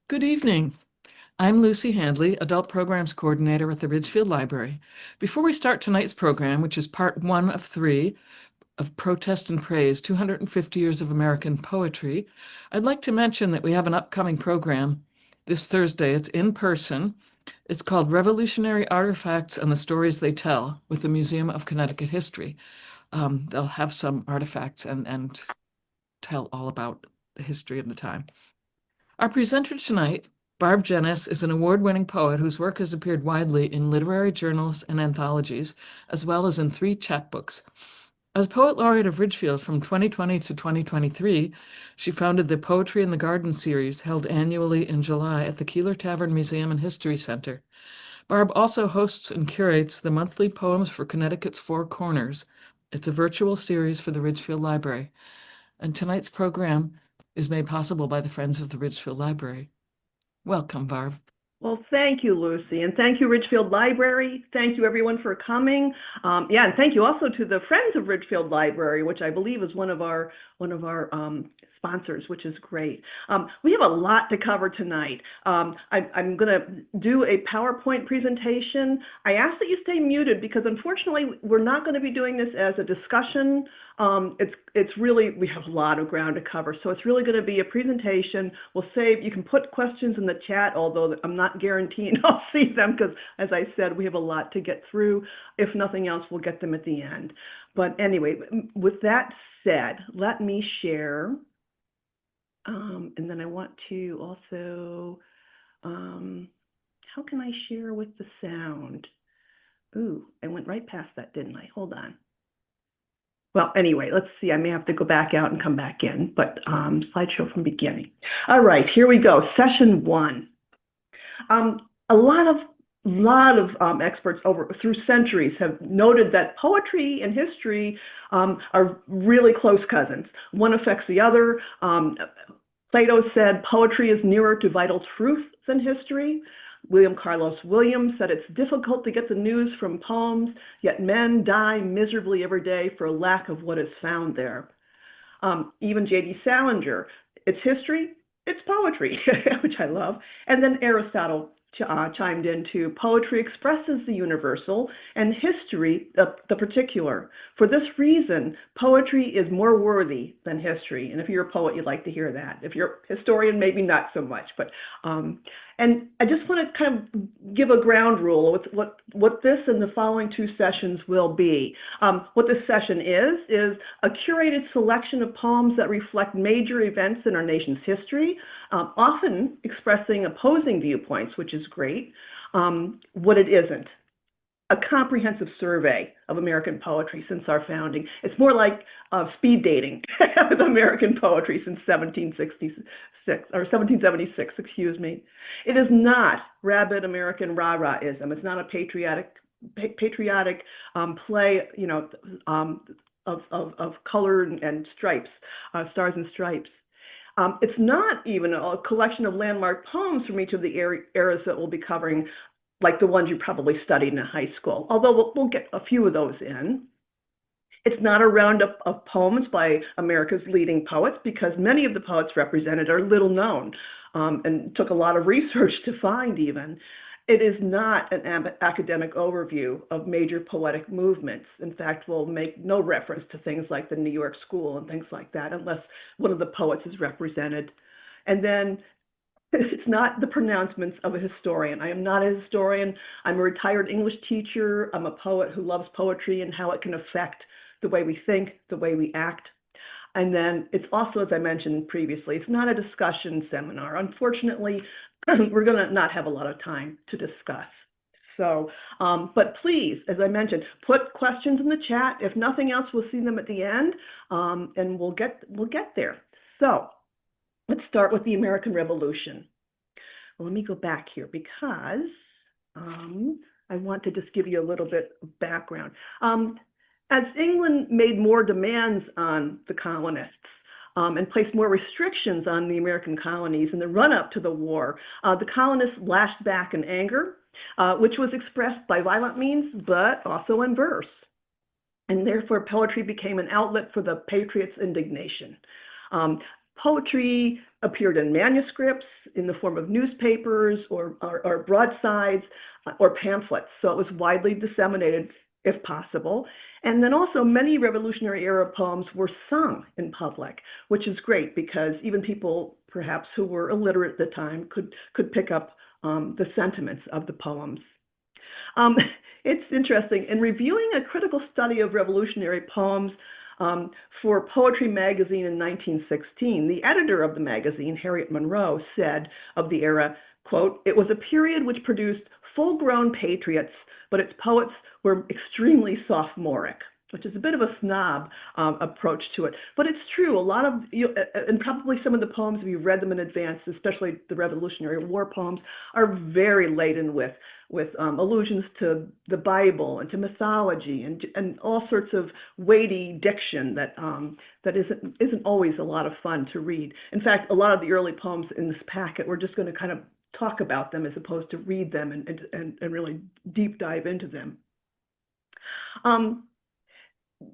Good evening. I'm Lucy Handley, Adult Programs Coordinator at the Ridgefield Library. Before we start tonight's program, which is part one of three of Protest and Praise, 250 Years of American Poetry, I'd like to mention that we have an upcoming program this Thursday. It's in person. It's called Revolutionary Artifacts and the Stories They Tell with the Museum of Connecticut History. They'll have some artifacts and tell all about the history of the time. Our presenter tonight, Barb Jennis, is an award-winning poet whose work has appeared widely in literary journals and anthologies, as well as in 3 chapbooks. As Poet Laureate of Ridgefield from 2020 to 2023, she founded the Poetry in the Garden series held annually in July at the Keeler Tavern Museum and History Center. Barb also hosts and curates the monthly Poems for Connecticut's Four Corners. It's a virtual series for the Ridgefield Library. And tonight's program is made possible by the Friends of the Ridgefield Library. Welcome, Barb. Well, thank you, Lucy, and thank you, Ridgefield Library. Thank you, everyone, for coming. And thank you also to the Friends of Ridgefield Library, which I believe is one of our sponsors, which is great. We have a lot to cover tonight. I'm going to do a PowerPoint presentation. I ask that you stay muted because, unfortunately, we're not going to be doing this as a discussion. It's really, we have a lot of ground to cover, so it's really going to be a presentation. You can put questions in the chat, although I'm not guaranteeing I'll see them because, as I said, we have a lot to get through. If nothing else, we'll get them at the end. But anyway, with that said, let me share. And then I want to also, how can I share with the sound? Ooh, I went right past that, didn't I? Hold on. Well, anyway, let's see. I may have to go back out and come back in, but slideshow from beginning. All right, here we go. Session 1. A lot of experts through centuries have noted that poetry and history are really close cousins. One affects the other. Plato said poetry is nearer to vital truth than history. William Carlos Williams said it's difficult to get the news from poems, yet men die miserably every day for lack of what is found there. Even J.D. Salinger, it's history, it's poetry, which I love. And then Aristotle chimed in too. Poetry expresses the universal and history the particular. For this reason, poetry is more worthy than history. And if you're a poet, you'd like to hear that. If you're a historian, maybe not so much. But and I just want to kind of give a ground rule with what this and the following 2 sessions will be. What this session is a curated selection of poems that reflect major events in our nation's history, often expressing opposing viewpoints, which is great. What it isn't. A comprehensive survey of American poetry since our founding. It's more like speed dating with American poetry since 1776, excuse me. It is not rabid American rah-rahism. It's not a patriotic play, of color and stripes, stars and stripes. It's not even a collection of landmark poems from each of the eras that we'll be covering, like the ones you probably studied in high school, although we'll get a few of those in. It's not a roundup of poems by America's leading poets because many of the poets represented are little known and took a lot of research to find even. It is not an academic overview of major poetic movements. In fact, we'll make no reference to things like the New York School and things like that unless one of the poets is represented. And then it's not the pronouncements of a historian. I am not a historian. I'm a retired English teacher. I'm a poet who loves poetry and how it can affect the way we think, the way we act. And then it's also, as I mentioned previously, it's not a discussion seminar. Unfortunately, we're going to not have a lot of time to discuss. So, but please, as I mentioned, put questions in the chat. If nothing else, we'll see them at the end, and we'll get there. So, let's start with the American Revolution. Well, let me go back here because I want to just give you a little bit of background. As England made more demands on the colonists and placed more restrictions on the American colonies in the run-up to the war, the colonists lashed back in anger, which was expressed by violent means, but also in verse. And therefore, poetry became an outlet for the patriots' indignation. Poetry appeared in manuscripts in the form of newspapers or broadsides or pamphlets. So it was widely disseminated if possible. And then also many Revolutionary era poems were sung in public, which is great because even people perhaps who were illiterate at the time could pick up the sentiments of the poems. It's interesting. In reviewing a critical study of Revolutionary poems for Poetry magazine in 1916, the editor of the magazine, Harriet Monroe, said of the era, quote, "It was a period which produced full-grown patriots, but its poets were extremely sophomoric," which is a bit of a snob approach to it. But it's true. A lot of, and probably some of the poems, if you read them in advance, especially the Revolutionary War poems, are very laden with allusions to the Bible and to mythology and all sorts of weighty diction that isn't always a lot of fun to read. In fact, a lot of the early poems in this packet, we're just going to kind of talk about them as opposed to read them and really deep dive into them.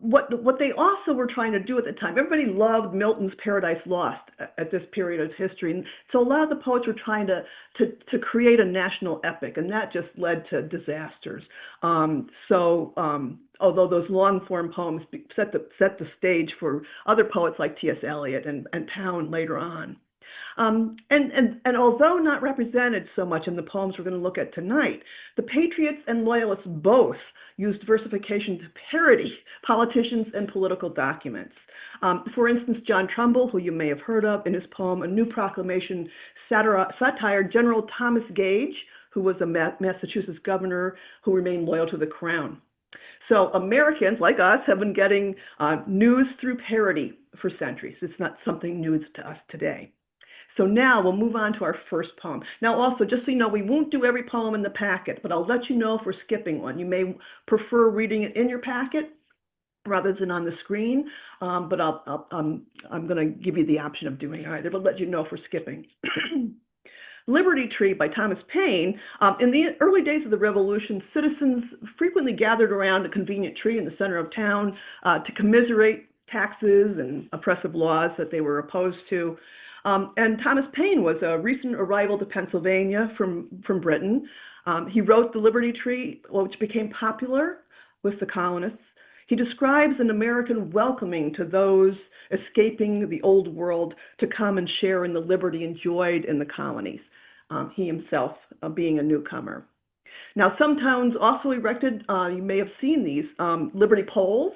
What they also were trying to do at the time, everybody loved Milton's Paradise Lost at this period of history. And so a lot of the poets were trying to create a national epic, and that just led to disasters. Although those long form poems set the stage for other poets like T.S. Eliot and Pound later on. And although not represented so much in the poems we're going to look at tonight, the Patriots and Loyalists both used versification to parody politicians and political documents. For instance, John Trumbull, who you may have heard of, in his poem, A New Proclamation, satired General Thomas Gage, who was a Massachusetts governor who remained loyal to the crown. So Americans, like us, have been getting news through parody for centuries. It's not something new to us today. So now we'll move on to our first poem. Now also, just so you know, we won't do every poem in the packet, but I'll let you know if we're skipping one. You may prefer reading it in your packet rather than on the screen, but I'm going to give you the option of doing either, but let you know if we're skipping. Liberty Tree by Thomas Paine. In the early days of the Revolution, citizens frequently gathered around a convenient tree in the center of town to commiserate taxes and oppressive laws that they were opposed to. And Thomas Paine was a recent arrival to Pennsylvania from Britain. He wrote The Liberty Tree, which became popular with the colonists. He describes an American welcoming to those escaping the old world to come and share in the liberty enjoyed in the colonies, he himself being a newcomer. Now, some towns also erected, you may have seen these, liberty poles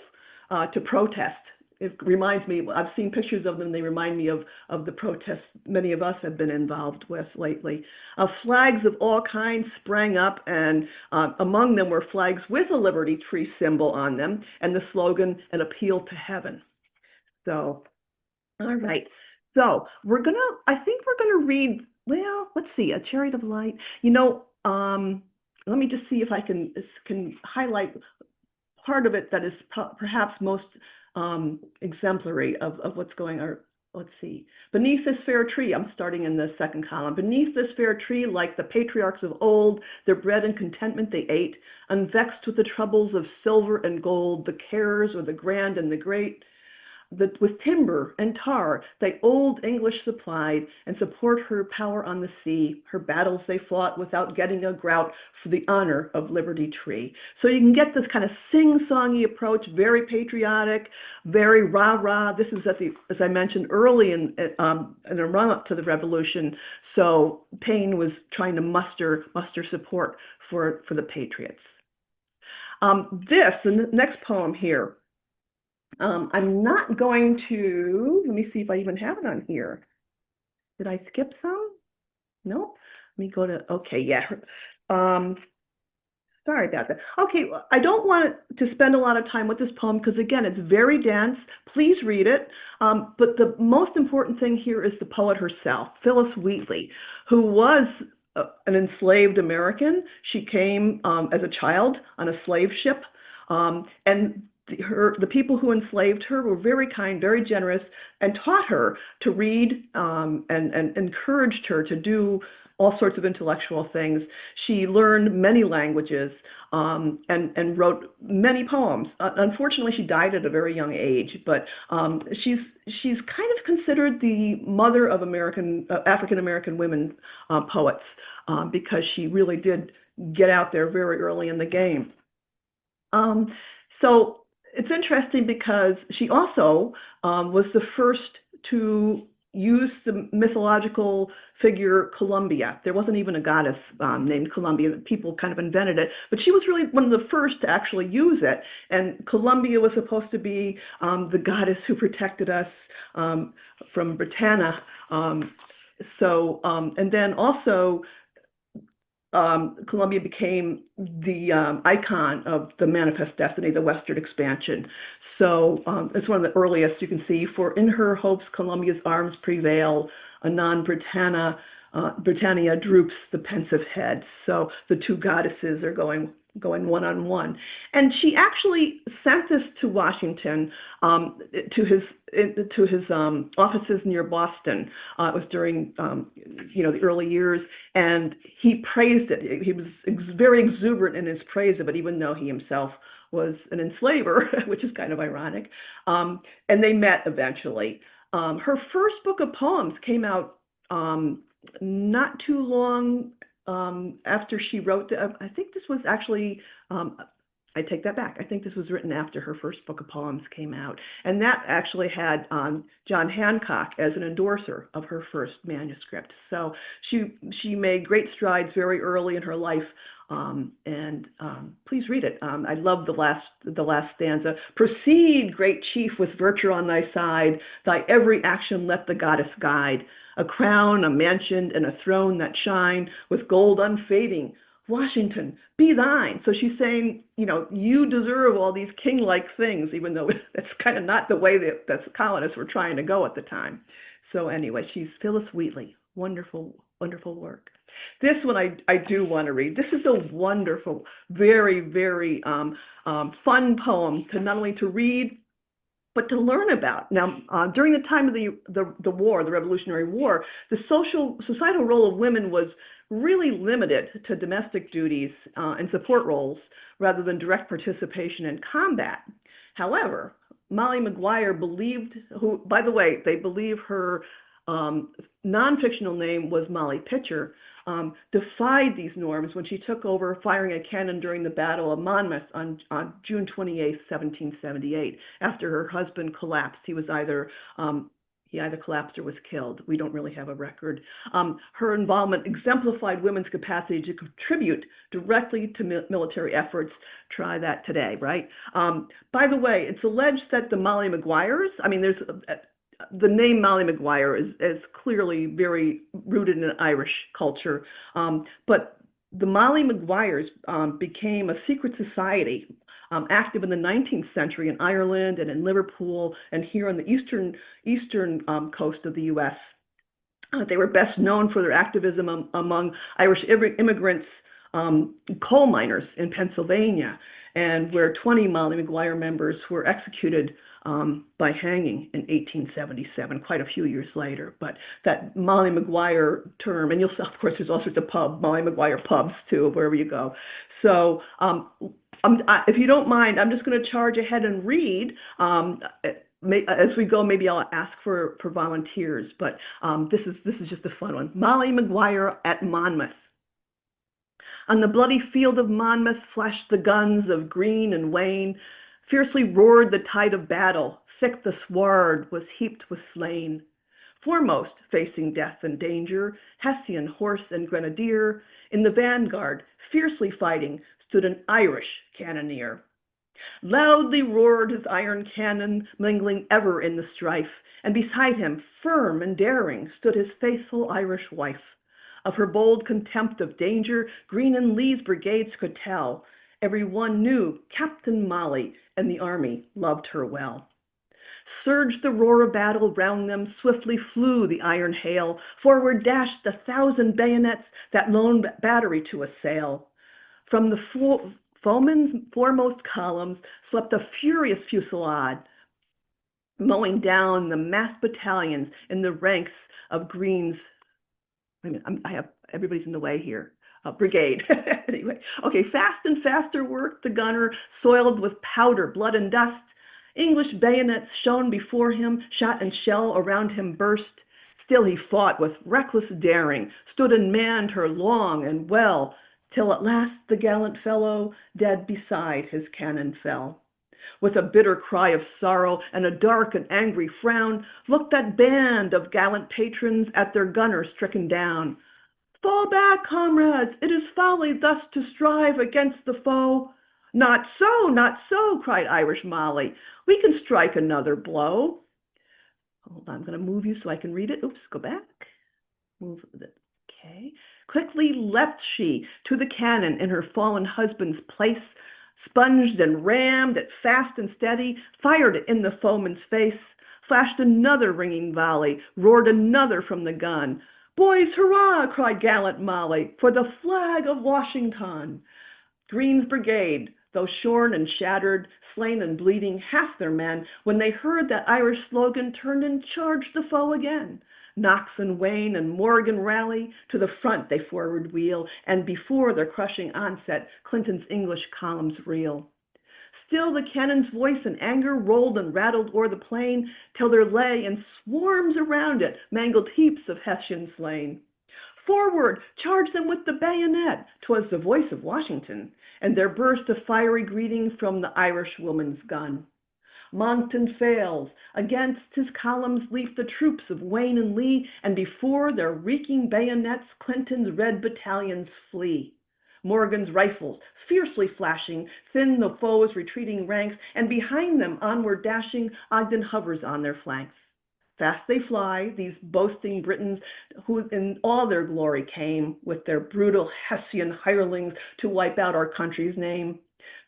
to protest. It reminds me, I've seen pictures of them, they remind me of the protests many of us have been involved with lately. Flags of all kinds sprang up, and among them were flags with a Liberty Tree symbol on them, and the slogan, An Appeal to Heaven. So, all right. So, I think we're gonna read, well, let's see, A Chariot of Light. You know, let me just see if I can highlight part of it that is perhaps most exemplary of what's going on. Let's see. Beneath this fair tree, I'm starting in the second column. Beneath this fair tree, like the patriarchs of old, their bread and contentment they ate, unvexed with the troubles of silver and gold, the cares or the grand and the great. With timber and tar they old English supplied, and support her power on the sea. Her battles they fought without getting a grout for the honor of Liberty Tree. So you can get this kind of sing-songy approach, very patriotic, very rah-rah. This is, as I mentioned, early in a run-up to the Revolution. So Paine was trying to muster support for the Patriots. The next poem here, I'm not going to, let me see if I even have it on here. Did I skip some? No. Let me go to, okay, yeah. Sorry about that. Okay, I don't want to spend a lot of time with this poem because, again, it's very dense. Please read it. But the most important thing here is the poet herself, Phyllis Wheatley, who was an enslaved American. She came as a child on a slave ship, and the people who enslaved her were very kind, very generous, and taught her to read and encouraged her to do all sorts of intellectual things. She learned many languages and wrote many poems. Unfortunately, she died at a very young age, but she's kind of considered the mother of African American women poets because she really did get out there very early in the game. So it's interesting because she also was the first to use the mythological figure Columbia. There wasn't even a goddess named Columbia. People kind of invented it, but she was really one of the first to actually use it. And Columbia was supposed to be the goddess who protected us from Britannia. And then also Columbia became the icon of the Manifest Destiny, the westward expansion. So it's one of the earliest you can see. For in her hopes Columbia's arms prevail, anon Britannia droops the pensive head. So the two goddesses are going one-on-one. And she actually sent this to Washington, to his offices near Boston. It was during the early years, and he praised it. He was very exuberant in his praise of it, even though he himself was an enslaver, which is kind of ironic. And they met eventually. Her first book of poems came out not too long after she wrote. I think this was actually, I take that back. I think this was written after her first book of poems came out. And that actually had John Hancock as an endorser of her first manuscript. So she made great strides very early in her life. And please read it. I love the last stanza. Proceed, great chief, with virtue on thy side. Thy every action let the goddess guide. A crown, a mansion, and a throne that shine with gold unfading. Washington, be thine. So she's saying, you deserve all these king-like things, even though that's kind of not the way that the colonists were trying to go at the time. So anyway, she's Phyllis Wheatley. Wonderful, wonderful work. This one I do want to read. This is a wonderful, very, very fun poem to not only to read, but to learn about. Now, during the time of the war, the Revolutionary War, the societal role of women was really limited to domestic duties and support roles rather than direct participation in combat. However, Molly Maguire believed, by the way, they believe her non-fictional name was Molly Pitcher, defied these norms when she took over firing a cannon during the Battle of Monmouth on June 28, 1778. After her husband collapsed, he either collapsed or was killed. We don't really have a record. Her involvement exemplified women's capacity to contribute directly to military efforts. Try that today, right? By the way, it's alleged that the Molly Maguires, the name Molly Maguire is clearly very rooted in Irish culture, but the Molly Maguires became a secret society active in the 19th century in Ireland and in Liverpool and here on the eastern coast of the U.S. They were best known for their activism among Irish immigrants, coal miners in Pennsylvania, and where 20 Molly Maguire members were executed by hanging in 1877, quite a few years later. But that Molly Maguire term, and you'll see, of course, there's all sorts of Molly Maguire pubs too, wherever you go. So if you don't mind, I'm just going to charge ahead and read. As we go, maybe I'll ask for volunteers, but this is just a fun one. Molly Maguire at Monmouth. On the bloody field of Monmouth flashed the guns of Greene and Wayne. Fiercely roared the tide of battle. Thick the sward was heaped with slain. Foremost, facing death and danger, Hessian, horse, and grenadier, in the vanguard, fiercely fighting, stood an Irish cannoneer. Loudly roared his iron cannon, mingling ever in the strife, and beside him, firm and daring, stood his faithful Irish wife. Of her bold contempt of danger, Greene and Lee's brigades could tell. Every one knew Captain Molly, and the army loved her well. Surged the roar of battle round them, swiftly flew the iron hail. Forward dashed 1,000 bayonets, that lone battery to assail. From the foeman's foremost columns swept a furious fusillade, mowing down the massed battalions in the ranks of Greene's wait a minute, I have, everybody's in the way here. Brigade. Anyway, okay, fast and faster worked the gunner, soiled with powder, blood, and dust. English bayonets shone before him, shot and shell around him burst. Still he fought with reckless daring, stood and manned her long and well, till at last the gallant fellow dead beside his cannon fell. With a bitter cry of sorrow and a dark and angry frown, looked that band of gallant patrons at their gunner stricken down. Fall back, comrades, it is folly thus to strive against the foe. Not so, not so, cried Irish Molly. We can strike another blow. Hold on, I'm going to move you so I can read it. Oops, go back. Move it. Okay. Quickly leapt she to the cannon in her fallen husband's place, sponged and rammed it fast and steady, fired it in the foeman's face, flashed another ringing volley, roared another from the gun. Boys, hurrah, cried gallant Molly, for the flag of Washington. Greene's brigade, though shorn and shattered, slain and bleeding, half their men, when they heard that Irish slogan, turned and charged the foe again. Knox and Wayne and Morgan rally, to the front they forward wheel, and before their crushing onset, Clinton's English columns reel. Still the cannon's voice in anger rolled and rattled o'er the plain, till there lay in swarms around it mangled heaps of Hessians slain. Forward, charge them with the bayonet, 'twas the voice of Washington, and there burst a fiery greeting from the Irish woman's gun. Monckton fails, against his columns leap the troops of Wayne and Lee, and before their reeking bayonets Clinton's red battalions flee. Morgan's rifles, fiercely flashing, thin the foe's retreating ranks, and behind them onward dashing, Ogden hovers on their flanks. Fast they fly, these boasting Britons, who in all their glory came, with their brutal Hessian hirelings to wipe out our country's name.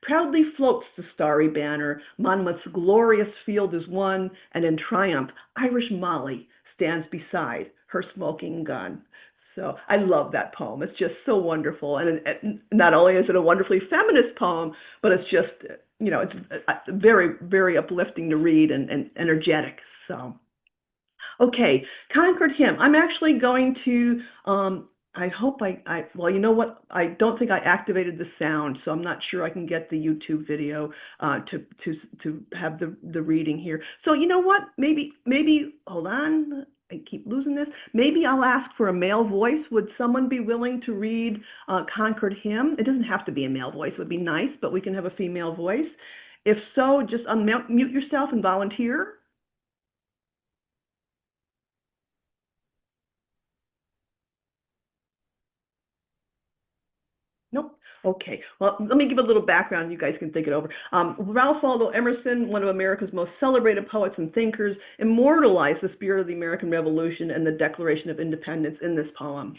Proudly floats the starry banner, Monmouth's glorious field is won, and in triumph, Irish Molly stands beside her smoking gun. So I love that poem. It's just so wonderful. And not only is it a wonderfully feminist poem, but it's just, it's very, very uplifting to read and energetic. So, okay, Concord Hymn. I'm actually going to, I hope well, you know what? I don't think I activated the sound, so I'm not sure I can get the YouTube video to have the reading here. So you know what? Maybe, hold on. I keep losing this. Maybe I'll ask for a male voice. Would someone be willing to read Concord Hymn? It doesn't have to be a male voice. It would be nice, but we can have a female voice. If so, just unmute yourself and volunteer. Nope. Okay. Well, let me give a little background. You guys can think it over. Ralph Waldo Emerson, one of America's most celebrated poets and thinkers, immortalized the spirit of the American Revolution and the Declaration of Independence in this poem.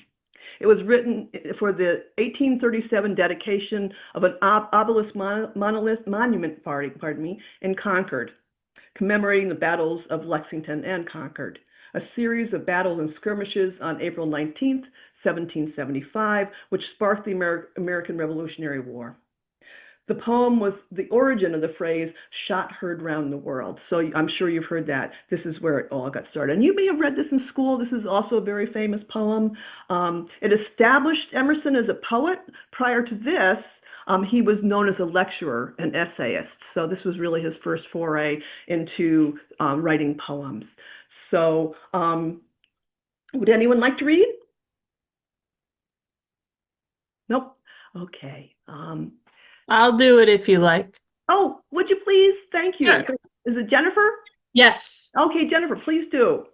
It was written for the 1837 dedication of an obelisk monument in Concord, commemorating the battles of Lexington and Concord. A series of battles and skirmishes on April 19th, 1775, which sparked the American Revolutionary War. The poem was the origin of the phrase, shot heard round the world. So I'm sure you've heard that. This is where it all got started. And you may have read this in school. This is also a very famous poem. It established Emerson as a poet. Prior to this, he was known as a lecturer and essayist. So this was really his first foray into writing poems. So would anyone like to read? Nope. Okay. I'll do it if you like. Oh, would you please? Thank you. Sure. Is it Jennifer? Yes. Okay, Jennifer, please do.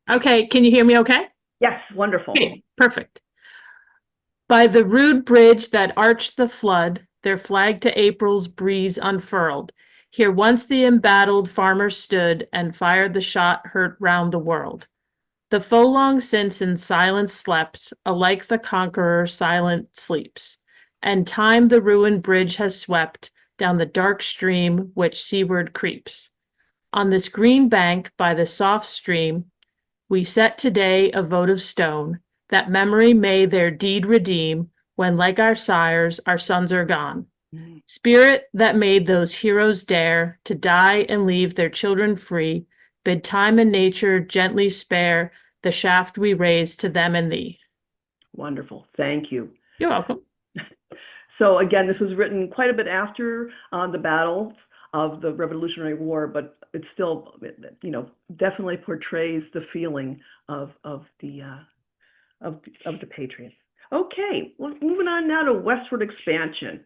Okay, can you hear me okay? Yes, wonderful. Okay, perfect. By the rude bridge that arched the flood, their flag to April's breeze unfurled. Here once the embattled farmer stood and fired the shot heard round the world. The foe long since in silence slept, alike the conqueror silent sleeps. And time the ruined bridge has swept down the dark stream which seaward creeps. On this green bank by the soft stream, we set today a vote of stone, that memory may their deed redeem, when like our sires, our sons are gone. Spirit that made those heroes dare to die and leave their children free, bid time and nature gently spare the shaft we raise to them and thee. Wonderful. Thank you. You're welcome. So again, this was written quite a bit after the battles of the Revolutionary War, but it still, definitely portrays the feeling of the Patriots. Okay, well, moving on now to westward expansion.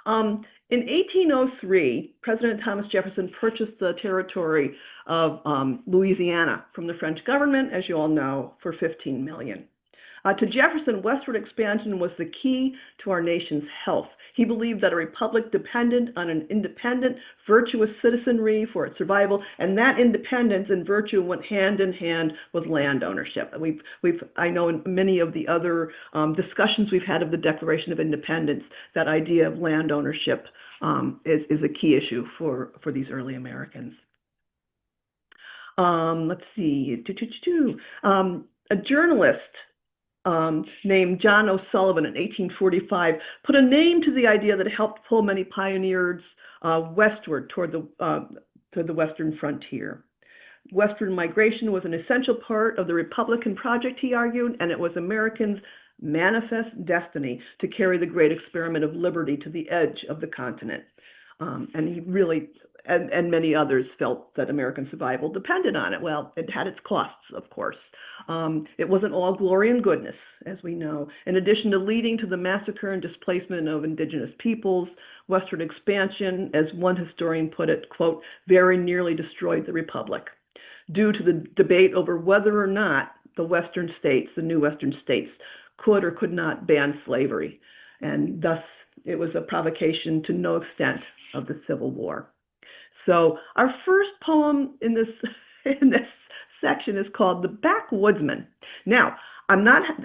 In 1803, President Thomas Jefferson purchased the territory of Louisiana from the French government, as you all know, for $15 million. To Jefferson, westward expansion was the key to our nation's health. He believed that a republic depended on an independent, virtuous citizenry for its survival, and that independence and virtue went hand in hand with land ownership. I know in many of the other discussions we've had of the Declaration of Independence, that idea of land ownership is a key issue for these early Americans. Let's see. A journalist named John O'Sullivan in 1845 put a name to the idea that helped pull many pioneers westward toward the western frontier. Western migration was an essential part of the Republican project, he argued, and it was Americans' manifest destiny to carry the great experiment of liberty to the edge of the continent. And he really, and many others, felt that American survival depended on it. Well, it had its costs, of course. It wasn't all glory and goodness, as we know. In addition to leading to the massacre and displacement of indigenous peoples, westward expansion, as one historian put it, quote, very nearly destroyed the republic, due to the debate over whether or not the western states, the new western states, could or could not ban slavery. And thus, it was a provocation to no extent of the Civil War. So our first poem in this section is called The Backwoodsman. Now,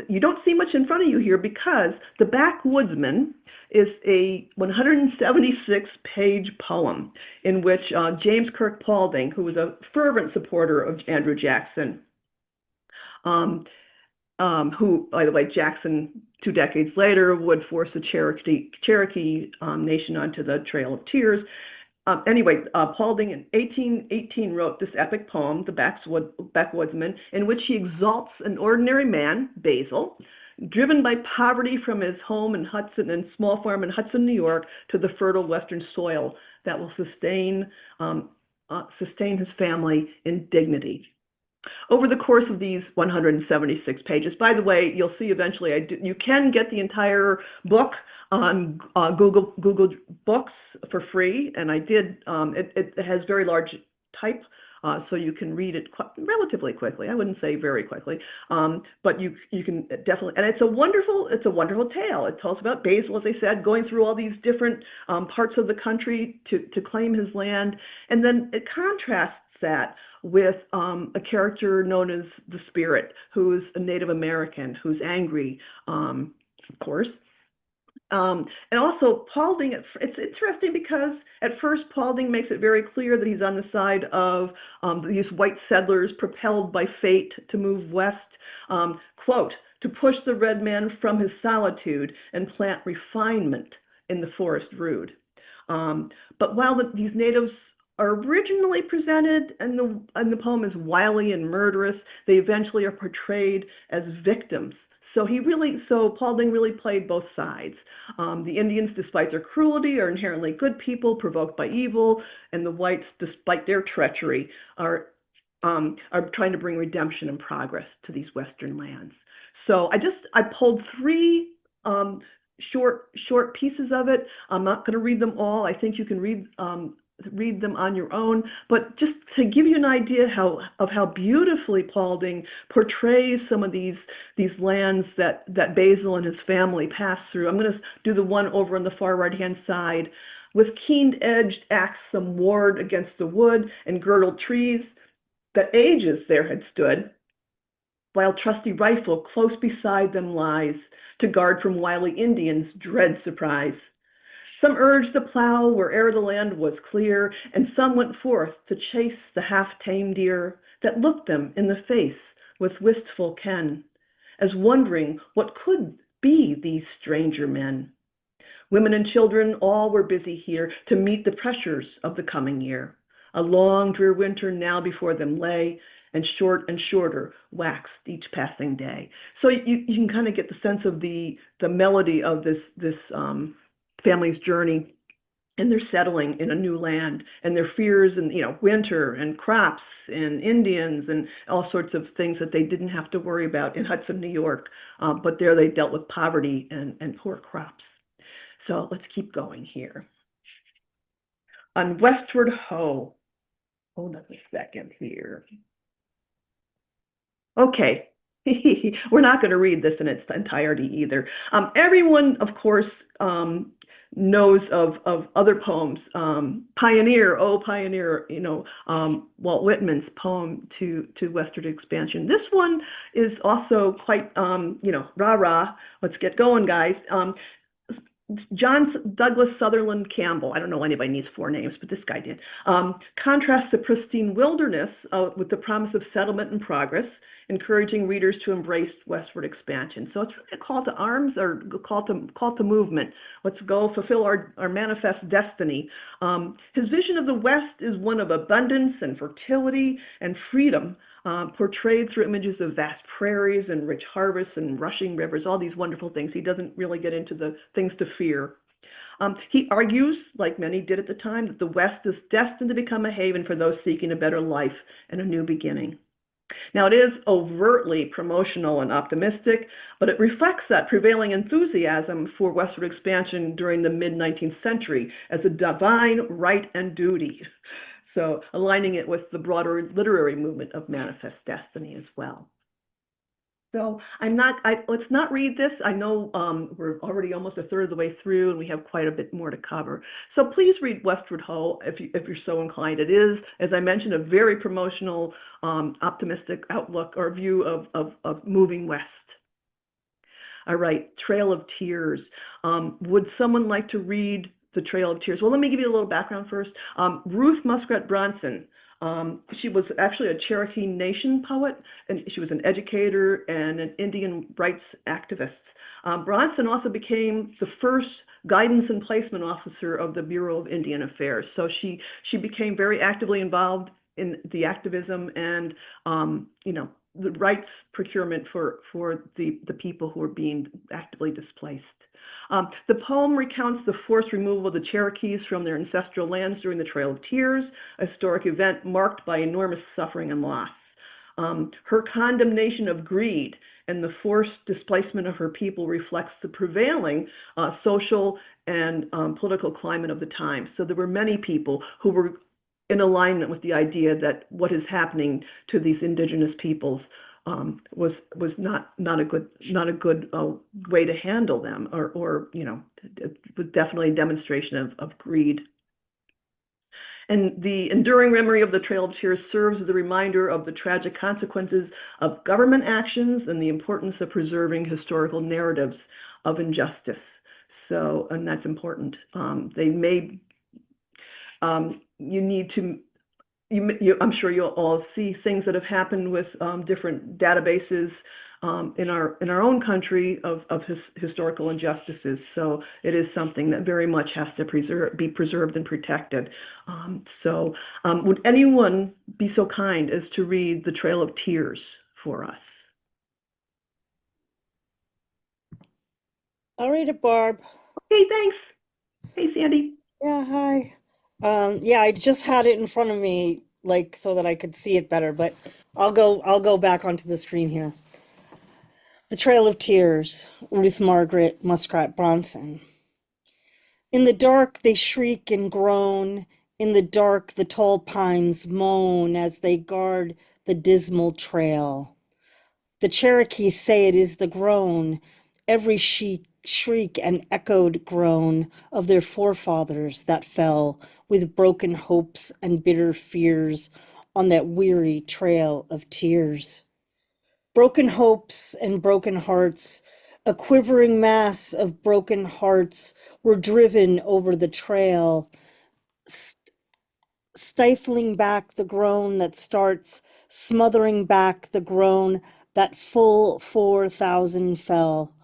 you don't see much in front of you here because The Backwoodsman is a 176-page poem in which James Kirk Paulding, who was a fervent supporter of Andrew Jackson, who, by the way, Jackson, 2 decades later, would force the Cherokee Nation onto the Trail of Tears. Paulding in 1818 wrote this epic poem, The Backwoodsman, in which he exalts an ordinary man, Basil, driven by poverty from his home in Hudson and small farm in Hudson, New York, to the fertile western soil that will sustain his family in dignity. Over the course of these 176 pages, by the way, you'll see eventually you can get the entire book on Google Books for free, and I did. It has very large type, so you can read it relatively quickly. I wouldn't say very quickly, but you can definitely. And it's a wonderful tale. It tells about Basil, as I said, going through all these different parts of the country to claim his land, and then it contrasts that with a character known as the Spirit, who's a Native American, who's angry, of course. And also Paulding, it's interesting because at first Paulding makes it very clear that he's on the side of these white settlers propelled by fate to move west, quote, to push the red man from his solitude and plant refinement in the forest rude. But while these natives are originally presented and the poem is wily and murderous, they eventually are portrayed as victims. So Paulding really played both sides. The Indians, despite their cruelty, are inherently good people provoked by evil, and the whites, despite their treachery, are trying to bring redemption and progress to these western lands. So I pulled 3 short pieces of it. I'm not going to read them all. I think you can read them on your own, but just to give you an idea of how beautifully Paulding portrays some of these lands that Basil and his family passed through. I'm going to do the one over on the far right-hand side. With keen-edged axe some ward against the wood and girdled trees that ages there had stood, while trusty rifle close beside them lies to guard from wily Indians' dread surprise. Some urged the plow where'er the land was clear, and some went forth to chase the half-tame deer that looked them in the face with wistful ken, as wondering what could be these stranger men. Women and children all were busy here to meet the pressures of the coming year. A long, drear winter now before them lay, and shorter waxed each passing day. So you can kind of get the sense of the melody of this family's journey, and they're settling in a new land, and their fears and winter and crops and Indians and all sorts of things that they didn't have to worry about in Hudson, New York. But there they dealt with poverty and poor crops. So let's keep going here. On Westward Ho. Hold on a second here. Okay. We're not going to read this in its entirety either. Everyone, of course, knows of other poems. Pioneer, Oh Pioneer, Walt Whitman's poem to westward expansion. This one is also quite, rah-rah, let's get going, guys. John Douglas Sutherland Campbell, I don't know anybody needs 4 names, but this guy did, contrasts the pristine wilderness with the promise of settlement and progress, encouraging readers to embrace westward expansion. So it's really a call to arms, or call to movement. Let's go fulfill our manifest destiny. His vision of the West is one of abundance and fertility and freedom, portrayed through images of vast prairies and rich harvests and rushing rivers, all these wonderful things. He doesn't really get into the things to fear. He argues, like many did at the time, that the West is destined to become a haven for those seeking a better life and a new beginning. Now, it is overtly promotional and optimistic, but it reflects that prevailing enthusiasm for westward expansion during the mid-19th century as a divine right and duty. So aligning it with the broader literary movement of manifest destiny as well. So let's not read this. I know we're already almost a third of the way through and we have quite a bit more to cover. So please read Westward Ho if you're so inclined. It is, as I mentioned, a very promotional, optimistic outlook or view of moving west. All right, Trail of Tears. Would someone like to read The Trail of Tears? Well, let me give you a little background first. Ruth Muskrat Bronson. She was actually a Cherokee Nation poet, and she was an educator and an Indian rights activist. Bronson also became the first guidance and placement officer of the Bureau of Indian Affairs. So she became very actively involved in the activism and the rights procurement for the people who were being actively displaced. The poem recounts the forced removal of the Cherokees from their ancestral lands during the Trail of Tears, a historic event marked by enormous suffering and loss. Her condemnation of greed and the forced displacement of her people reflects the prevailing social and political climate of the time. So there were many people who were in alignment with the idea that what is happening to these indigenous peoples was not a good way to handle them, or it was definitely a demonstration of greed. And the enduring memory of the Trail of Tears serves as a reminder of the tragic consequences of government actions and the importance of preserving historical narratives of injustice. So, and that's important. You need to. I'm sure you'll all see things that have happened with different databases in our own country of historical injustices. So it is something that very much has to be preserved and protected. Would anyone be so kind as to read The Trail of Tears for us? I'll read it, Barb. Okay, thanks. Hey, Sandy. Yeah, hi. Yeah, I just had it in front of me, like so that I could see it better, but I'll go back onto the screen here. The Trail of Tears, Ruth Margaret Muskrat Bronson. In the dark they shriek and groan, in the dark the tall pines moan as they guard the dismal trail. The Cherokees say it is the groan, every shriek and echoed groan of their forefathers that fell with broken hopes and bitter fears on that weary trail of tears. Broken hopes and broken hearts, a quivering mass of broken hearts were driven over the trail, stifling back the groan that starts, smothering back the groan that full 4,000 fell.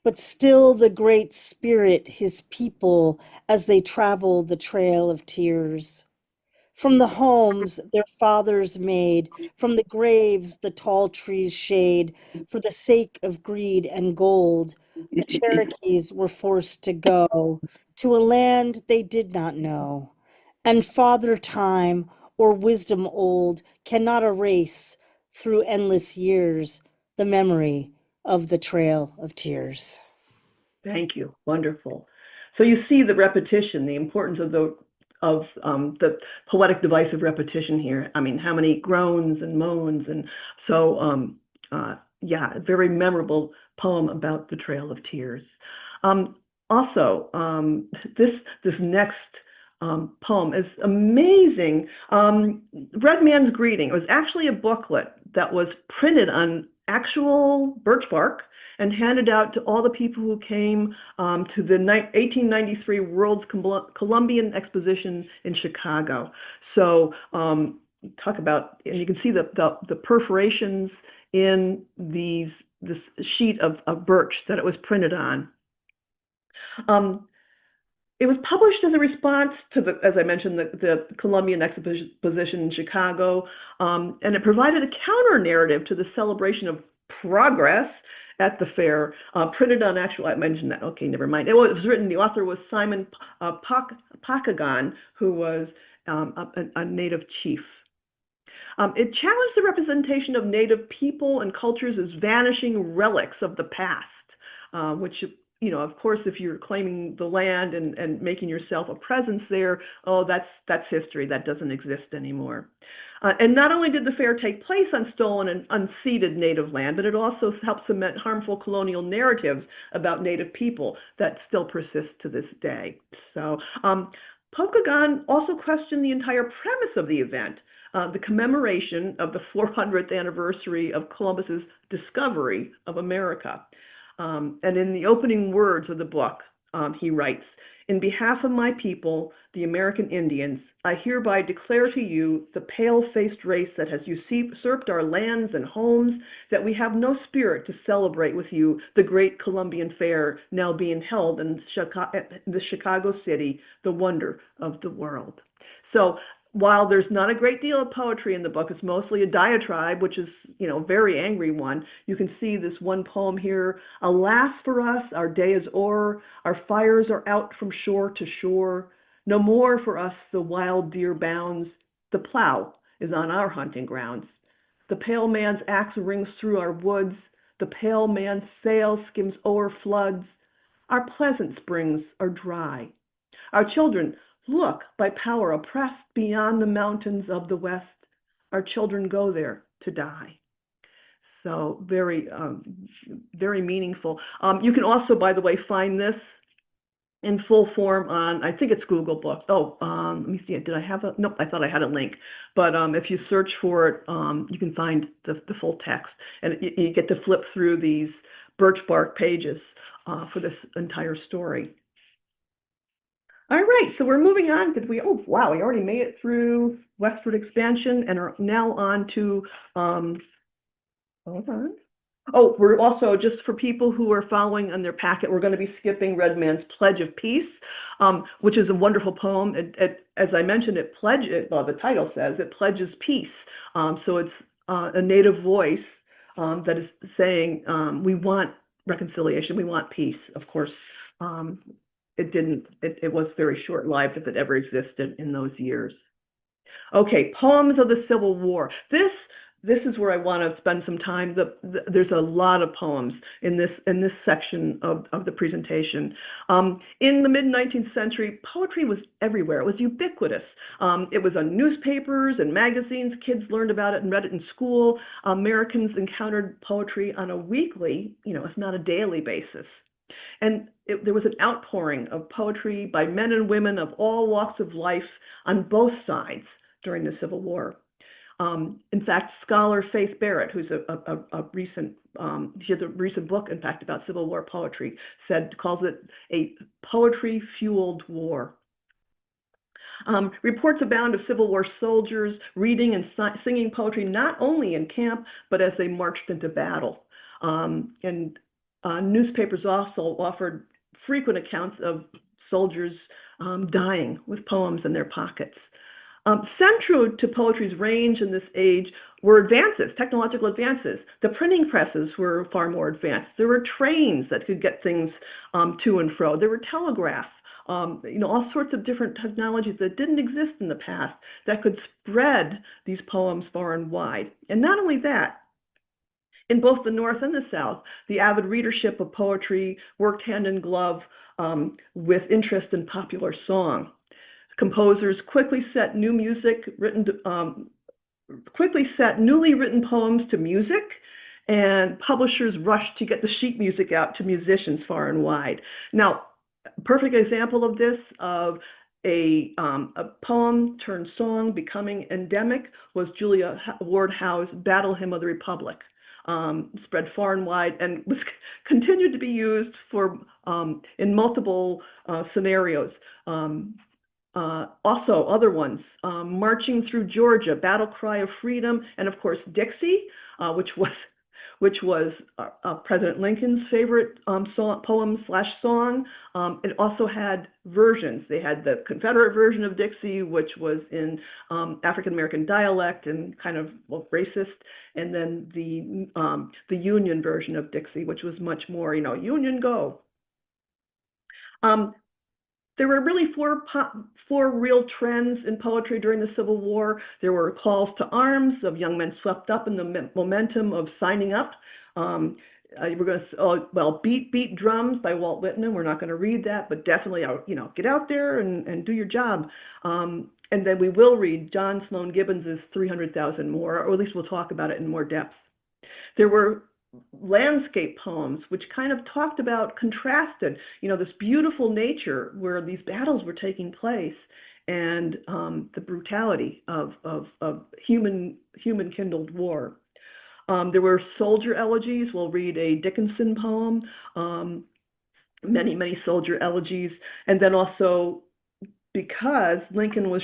But still the Great Spirit, his people, as they travel the Trail of Tears. From the homes their fathers made, from the graves the tall trees shade, for the sake of greed and gold, the Cherokees were forced to go to a land they did not know. And Father Time or wisdom old cannot erase through endless years the memory of the Trail of Tears. Thank you. Wonderful. So you see the repetition, the importance of the poetic device of repetition here. I mean, how many groans and moans, and so yeah, a very memorable poem about the Trail of Tears. Also, this next poem is amazing. Red Man's Greeting. It was actually a booklet that was printed on actual birch bark and handed out to all the people who came to the 1893 World's Columbian Exposition in Chicago. So talk about, and you can see the perforations in this sheet of birch that it was printed on. It was published as a response to as I mentioned, the Columbian Exposition in Chicago, and it provided a counter narrative to the celebration of progress at the fair, printed on actual, I mentioned that, okay, never mind. It was written, the author was Simon Pakagon, who was a Native chief. It challenged the representation of Native people and cultures as vanishing relics of the past, which, you know, of course, if you're claiming the land and making yourself a presence there, oh, that's history. That doesn't exist anymore. And not only did the fair take place on stolen and unceded Native land, but it also helped cement harmful colonial narratives about Native people that still persist to this day. So Pokagon also questioned the entire premise of the event, the commemoration of the 400th anniversary of Columbus's discovery of America. And in the opening words of the book, he writes, "In behalf of my people, the American Indians, I hereby declare to you, the pale-faced race that has usurped our lands and homes, that we have no spirit to celebrate with you the great Columbian Fair now being held in the Chicago city, the wonder of the world." So while there's not a great deal of poetry in the book, it's mostly a diatribe, which is, you know, a very angry one. You can see this one poem here. "Alas for us, our day is o'er, our fires are out from shore to shore. No more for us the wild deer bounds, the plow is on our hunting grounds. The pale man's axe rings through our woods, the pale man's sail skims o'er floods. Our pleasant springs are dry. Our children look by power oppressed beyond the mountains of the west. Our children go there to die." So very, very meaningful. You can also, by the way, find this in full form on, I think it's Google Books. Oh, let me see, did I have a, nope, I thought I had a link. But if you search for it, you can find the full text. And you get to flip through these birch bark pages for this entire story. All right, so we're moving on. Oh, wow, we already made it through westward expansion and are now on to, hold on. Oh, we're also, just for people who are following on their packet, we're going to be skipping Red Man's Pledge of Peace, which is a wonderful poem. As I mentioned, well, the title says it pledges peace. So it's a Native voice that is saying, we want reconciliation, we want peace. Of course, it was very short-lived if it ever existed in those years. Okay, poems of the Civil War. This is where I want to spend some time. There's a lot of poems in this section of the presentation. In the mid-19th century, poetry was everywhere. It was ubiquitous. It was on newspapers and magazines. Kids learned about it and read it in school. Americans encountered poetry on a weekly, if not a daily basis. And there was an outpouring of poetry by men and women of all walks of life on both sides during the Civil War. In fact, scholar Faith Barrett, who's she has a recent book, in fact, about Civil War poetry, calls it a poetry-fueled war. Reports abound of Civil War soldiers reading and singing poetry not only in camp, but as they marched into battle. And newspapers also offered frequent accounts of soldiers dying with poems in their pockets. Central to poetry's range in this age were advances, technological advances. The printing presses were far more advanced. There were trains that could get things to and fro. There were telegraphs, all sorts of different technologies that didn't exist in the past that could spread these poems far and wide. And not only that, in both the North and the South, the avid readership of poetry worked hand in glove with interest in popular song. Composers quickly set newly written poems to music, and publishers rushed to get the sheet music out to musicians far and wide. Now, a perfect example of this, of a poem turned song becoming endemic, was Julia Ward Howe's Battle Hymn of the Republic. Spread far and wide and was continued to be used for in multiple scenarios. Also, other ones, Marching Through Georgia, Battle Cry of Freedom, and of course Dixie, which was President Lincoln's favorite poem/song. It also had versions. They had the Confederate version of Dixie, which was in African American dialect and kind of racist, and then the Union version of Dixie, which was much more, Union go. There were really four real trends in poetry during the Civil War. There were calls to arms of young men swept up in the momentum of signing up. We're going to, Beat Drums by Walt Whitman. We're not going to read that, but definitely, get out there and do your job. And then we will read John Sloan Gibbons's 300,000 More, or at least we'll talk about it in more depth. There were landscape poems, which kind of talked about, contrasted, this beautiful nature where these battles were taking place and the brutality of human kindled war. There were soldier elegies. We'll read a Dickinson poem, many soldier elegies. And then also, because Lincoln was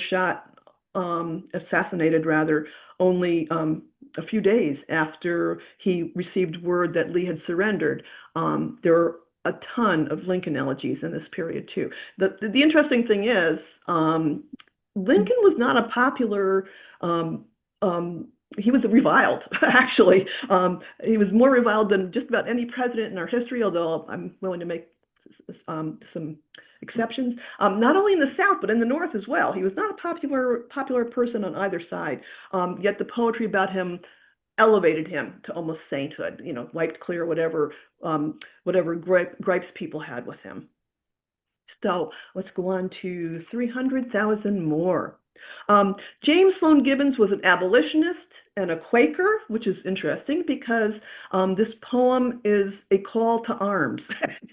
assassinated rather, only a few days after he received word that Lee had surrendered, there were a ton of Lincoln elegies in this period too. The interesting thing is, Lincoln was not a popular, he was reviled, actually. He was more reviled than just about any president in our history, although I'm willing to make some exceptions, not only in the South, but in the North as well. He was not a popular person on either side, yet the poetry about him elevated him to almost sainthood, wiped clear whatever gripes people had with him. So let's go on to 300,000 More. James Sloan Gibbons was an abolitionist and a Quaker, which is interesting because this poem is a call to arms.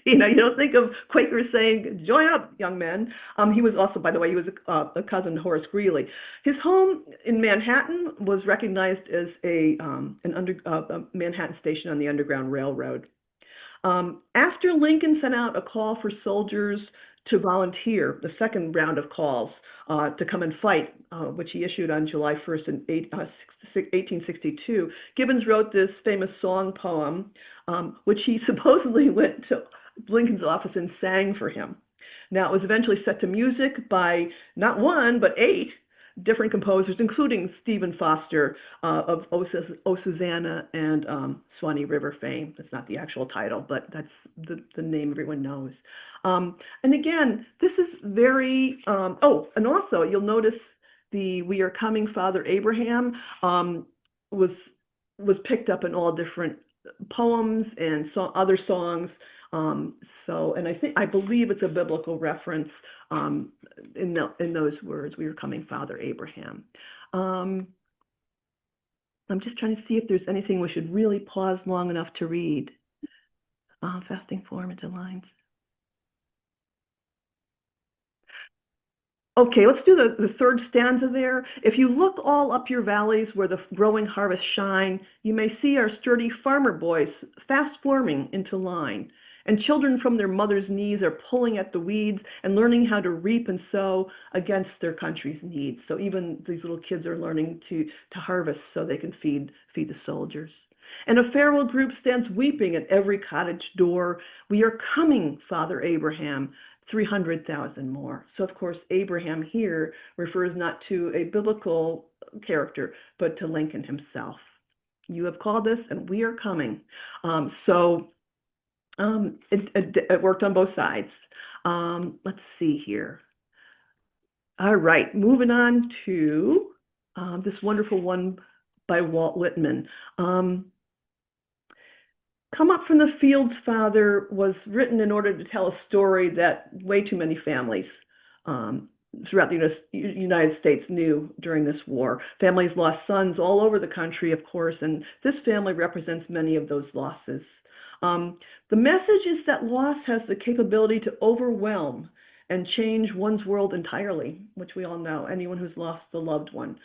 You don't think of Quakers saying, "Join up, young men." He was also, by the way, he was a cousin to Horace Greeley. His home in Manhattan was recognized as a Manhattan station on the Underground Railroad. After Lincoln sent out a call for soldiers to volunteer, the second round of calls to come and fight, which he issued on July 1st in 1862, Gibbons wrote this famous song poem, which he supposedly went to Lincoln's office and sang for him. Now, it was eventually set to music by not one, but 8 different composers, including Stephen Foster of O Susanna and Swanee River fame. That's not the actual title, but that's the name everyone knows. And again, this is very, and also you'll notice the "We Are Coming, Father Abraham" was picked up in all different poems and other songs. And I believe it's a biblical reference in those words, "We are coming, Father Abraham." I'm just trying to see if there's anything we should really pause long enough to read. Fasting form into lines. Okay, let's do the third stanza there. "If you look all up your valleys where the growing harvests shine, you may see our sturdy farmer boys fast forming into line. And children from their mothers' knees are pulling at the weeds and learning how to reap and sow against their country's needs." So even these little kids are learning to harvest so they can feed the soldiers. "And a farewell group stands weeping at every cottage door. We are coming, Father Abraham. 300,000 more. So, of course, Abraham here refers not to a biblical character, but to Lincoln himself. You have called us, and we are coming. It worked on both sides. Let's see here. All right, moving on to this wonderful one by Walt Whitman. Come Up from the Fields, Father was written in order to tell a story that way too many families throughout the United States knew during this war. Families lost sons all over the country, of course, and this family represents many of those losses. The message is that loss has the capability to overwhelm and change one's world entirely, which we all know. Anyone who's lost a loved one.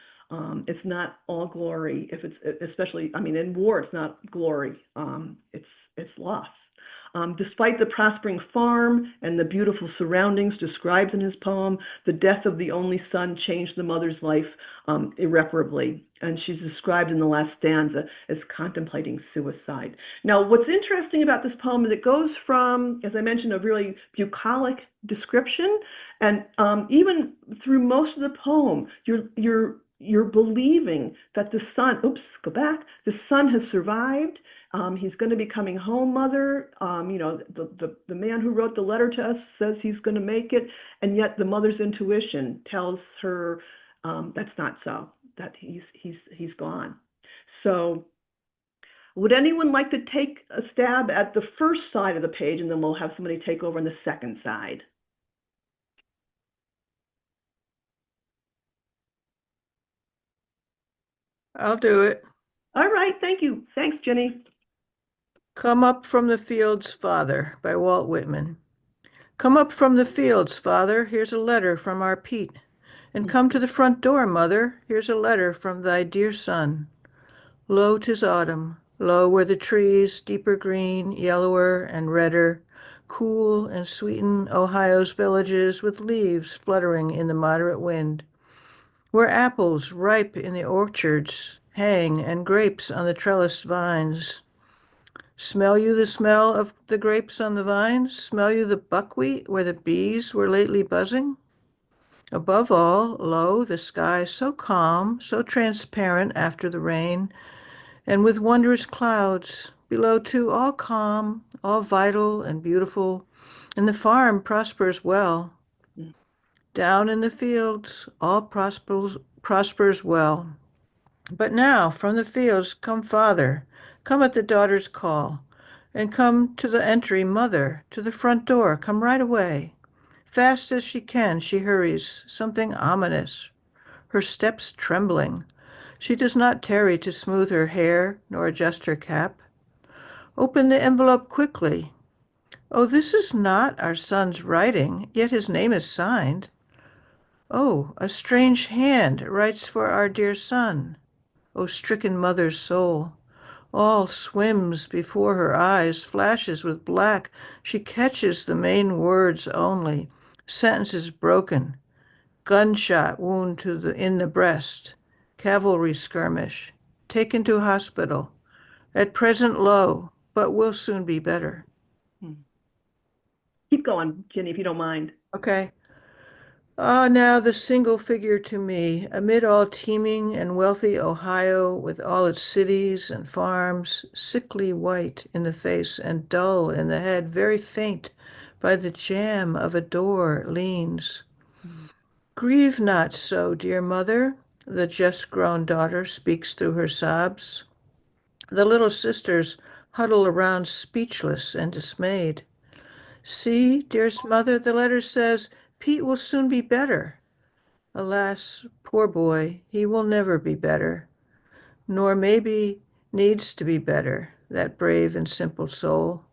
It's not all glory. If it's especially, I mean, in war, it's not glory. It's loss. Despite the prospering farm and the beautiful surroundings described in his poem, the death of the only son changed the mother's life irreparably. And she's described in the last stanza as contemplating suicide. Now, what's interesting about this poem is it goes from, as I mentioned, a really bucolic description, and even through most of the poem, you're believing that the son, the son has survived. He's going to be coming home, mother. The man who wrote the letter to us says he's going to make it, and yet the mother's intuition tells her that's not so, that he's gone. So would anyone like to take a stab at the first side of the page, and then we'll have somebody take over on the second side? I'll do it. All right, thank you. Thanks, Jenny. Come Up from the Fields, Father, by Walt Whitman. Come up from the fields, Father, here's a letter from our Pete. And come to the front door, Mother, here's a letter from thy dear son. Lo, 'tis autumn, lo, where the trees, deeper green, yellower and redder, cool and sweeten Ohio's villages with leaves fluttering in the moderate wind. Where apples ripe in the orchards hang and grapes on the trellised vines. Smell you the smell of the grapes on the vines? Smell you the buckwheat where the bees were lately buzzing? Above all, lo, the sky so calm, so transparent after the rain, and with wondrous clouds. Below too, all calm, all vital and beautiful, and the farm prospers well. Down in the fields, all prospers well. But now, from the fields, come, Father, come at the daughter's call, and come to the entry, Mother, to the front door, come right away. Fast as she can, she hurries, something ominous, her steps trembling. She does not tarry to smooth her hair, nor adjust her cap. Open the envelope quickly. Oh, this is not our son's writing, yet his name is signed. Oh, a strange hand writes for our dear son. O stricken mother's soul, all swims before her eyes, flashes with black. She catches the main words only, sentences broken. Gunshot wound in the breast, cavalry skirmish, taken to hospital. At present low, but will soon be better. Keep going, Jenny, if you don't mind. Okay. Ah, now the single figure to me, amid all teeming and wealthy Ohio, with all its cities and farms, sickly white in the face and dull in the head, very faint by the jamb of a door leans. Grieve not so, dear mother, the just-grown daughter speaks through her sobs. The little sisters huddle around speechless and dismayed. See, dearest mother, the letter says, Pete will soon be better. Alas, poor boy, he will never be better, nor maybe needs to be better, that brave and simple soul.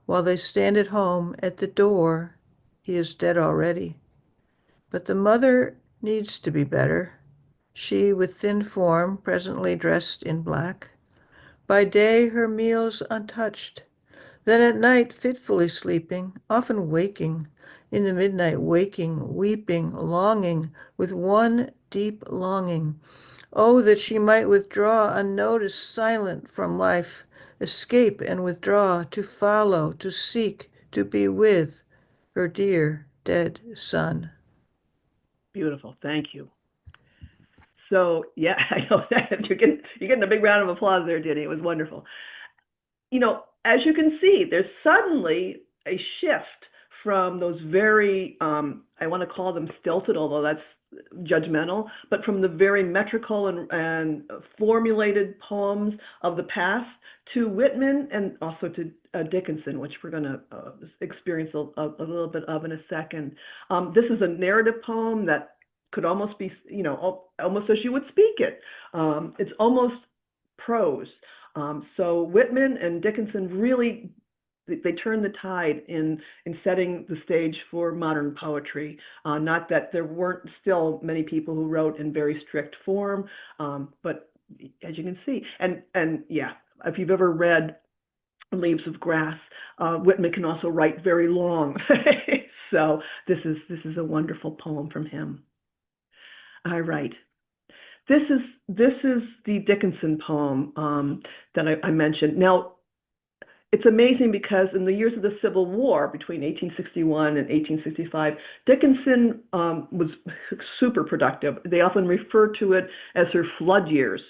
While they stand at home at the door, he is dead already. But the mother needs to be better, she with thin form, presently dressed in black. By day her meals untouched, then at night fitfully sleeping, often waking, in the midnight waking, weeping, longing, with one deep longing. Oh, that she might withdraw unnoticed, silent from life, escape and withdraw, to follow, to seek, to be with her dear dead son. Beautiful. Thank you. So, yeah, I know that you're getting a big round of applause there, Diddy. It was wonderful. You know, as you can see, there's suddenly a shift from those very, I want to call them stilted, although that's judgmental, but from the very metrical and formulated poems of the past to Whitman and also to Dickinson, which we're going to experience a little bit of in a second. This is a narrative poem that could almost be, you know, almost as you would speak it. It's almost prose. So Whitman and Dickinson really, they turned the tide in setting the stage for modern poetry. Not that there weren't still many people who wrote in very strict form, but as you can see, and yeah, if you've ever read Leaves of Grass, Whitman can also write very long. So this is a wonderful poem from him. All right. This is the Dickinson poem that I mentioned. Now, it's amazing because in the years of the Civil War, between 1861 and 1865, Dickinson was super productive. They often refer to it as her flood years.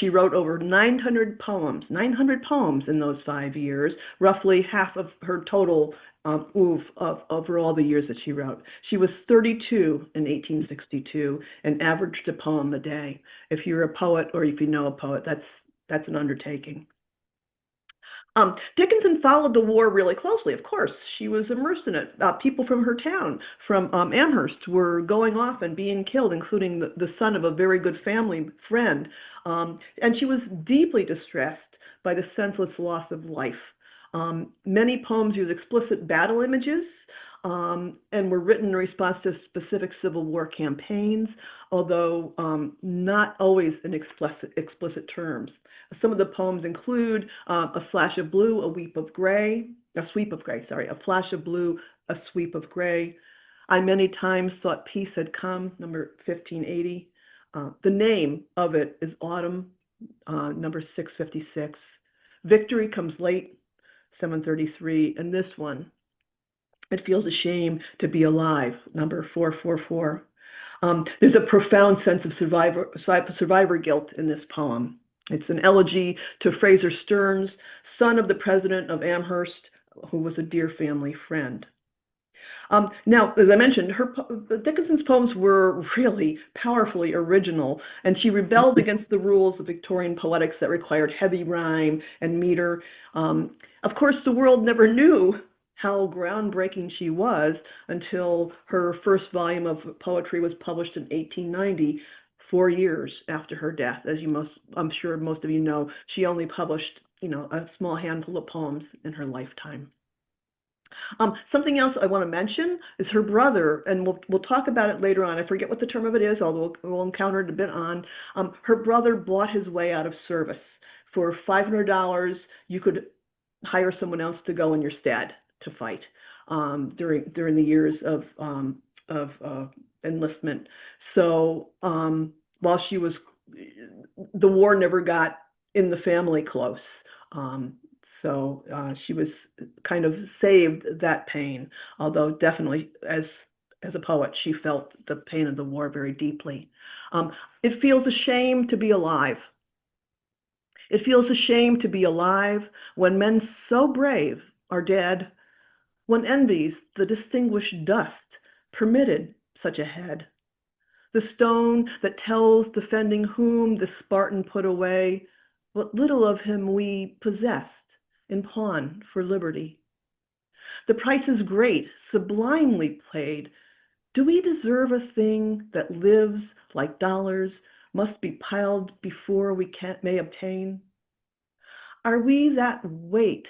She wrote over 900 poems in those 5 years, roughly half of her total over all the years that she wrote. She was 32 in 1862 and averaged a poem a day. If you're a poet or if you know a poet, that's an undertaking. Dickinson followed the war really closely, of course. She was immersed in it. People from her town, from Amherst, were going off and being killed, including the son of a very good family friend. And she was deeply distressed by the senseless loss of life. Many poems use explicit battle images and were written in response to specific Civil War campaigns, although not always in explicit terms. Some of the poems include a flash of blue, a sweep of gray, a flash of blue, a sweep of gray. I many times thought peace had come, number 1580. The name of it is Autumn, number 656. Victory comes late, 733. And this one, It feels a shame to be alive, number 444. There's a profound sense of survivor guilt in this poem. It's an elegy to Fraser Stearns, son of the president of Amherst, who was a dear family friend. Now, as I mentioned, Dickinson's poems were really powerfully original, and she rebelled against the rules of Victorian poetics that required heavy rhyme and meter. Of course, the world never knew how groundbreaking she was until her first volume of poetry was published in 1890, 4 years after her death. As I'm sure most of you know, she only published, a small handful of poems in her lifetime. Something else I want to mention is her brother, and we'll talk about it later on. I forget what the term of it is, although we'll encounter it a bit on. Her brother bought his way out of service. For $500, you could hire someone else to go in your stead to fight during the years of enlistment. So while the war never got in the family close. So she was kind of saved that pain, although definitely as a poet, she felt the pain of the war very deeply. It feels a shame to be alive. It feels a shame to be alive when men so brave are dead. One envies the distinguished dust permitted such a head. The stone that tells defending whom the Spartan put away, what little of him we possessed in pawn for liberty. The price is great, sublimely paid. Do we deserve a thing that lives like dollars, must be piled before we may obtain? Are we that weight,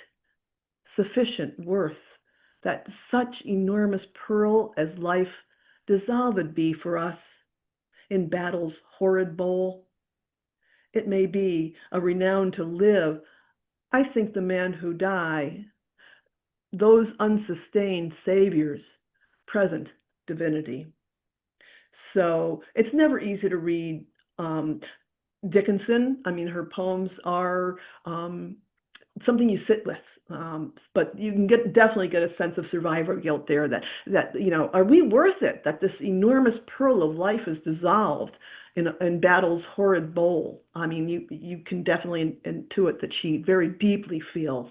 sufficient worth, that such enormous pearl as life dissolved be for us in battle's horrid bowl? It may be a renown to live. I think the men who die, those unsustained saviors, present divinity. So it's never easy to read Dickinson. I mean, her poems are something you sit with But you can definitely get a sense of survivor guilt there that are we worth it, that this enormous pearl of life is dissolved in battle's horrid bowl. I mean, you can definitely intuit that she very deeply feels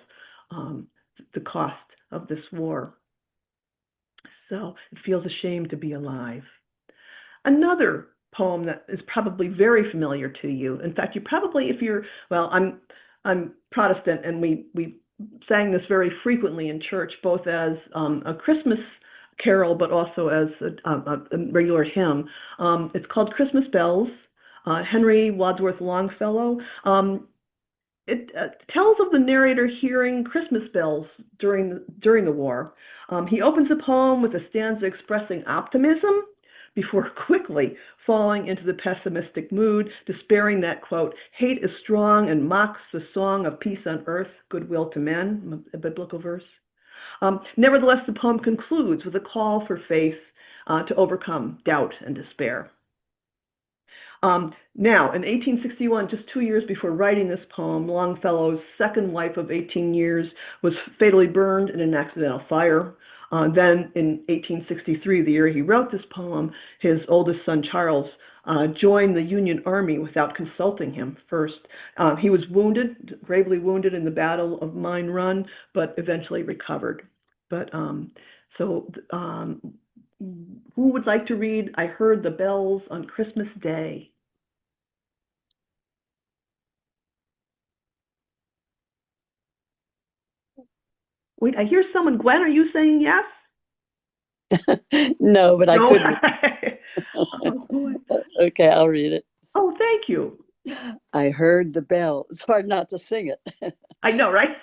the cost of this war. So it feels a shame to be alive. Another poem that is probably very familiar to you. In fact, you probably, I'm Protestant, and we sang this very frequently in church, both as a Christmas carol, but also as a regular hymn. It's called Christmas Bells, Henry Wadsworth Longfellow. It tells of the narrator hearing Christmas bells during the war. He opens the poem with a stanza expressing optimism before quickly falling into the pessimistic mood, despairing that, quote, hate is strong and mocks the song of peace on earth, goodwill to men, a biblical verse. Nevertheless, the poem concludes with a call for faith to overcome doubt and despair. Now, in 1861, just 2 years before writing this poem, Longfellow's second wife of 18 years was fatally burned in an accidental fire. Then in 1863, the year he wrote this poem, his oldest son, Charles, joined the Union Army without consulting him first. He was wounded, gravely wounded in the Battle of Mine Run, but eventually recovered. But who would like to read I Heard the Bells on Christmas Day? Wait, I hear someone. Gwen, are you saying yes? No, but I No. couldn't. Oh, boy. Okay, I'll read it. Oh, thank you. I heard the bells. It's hard not to sing it. I know, right?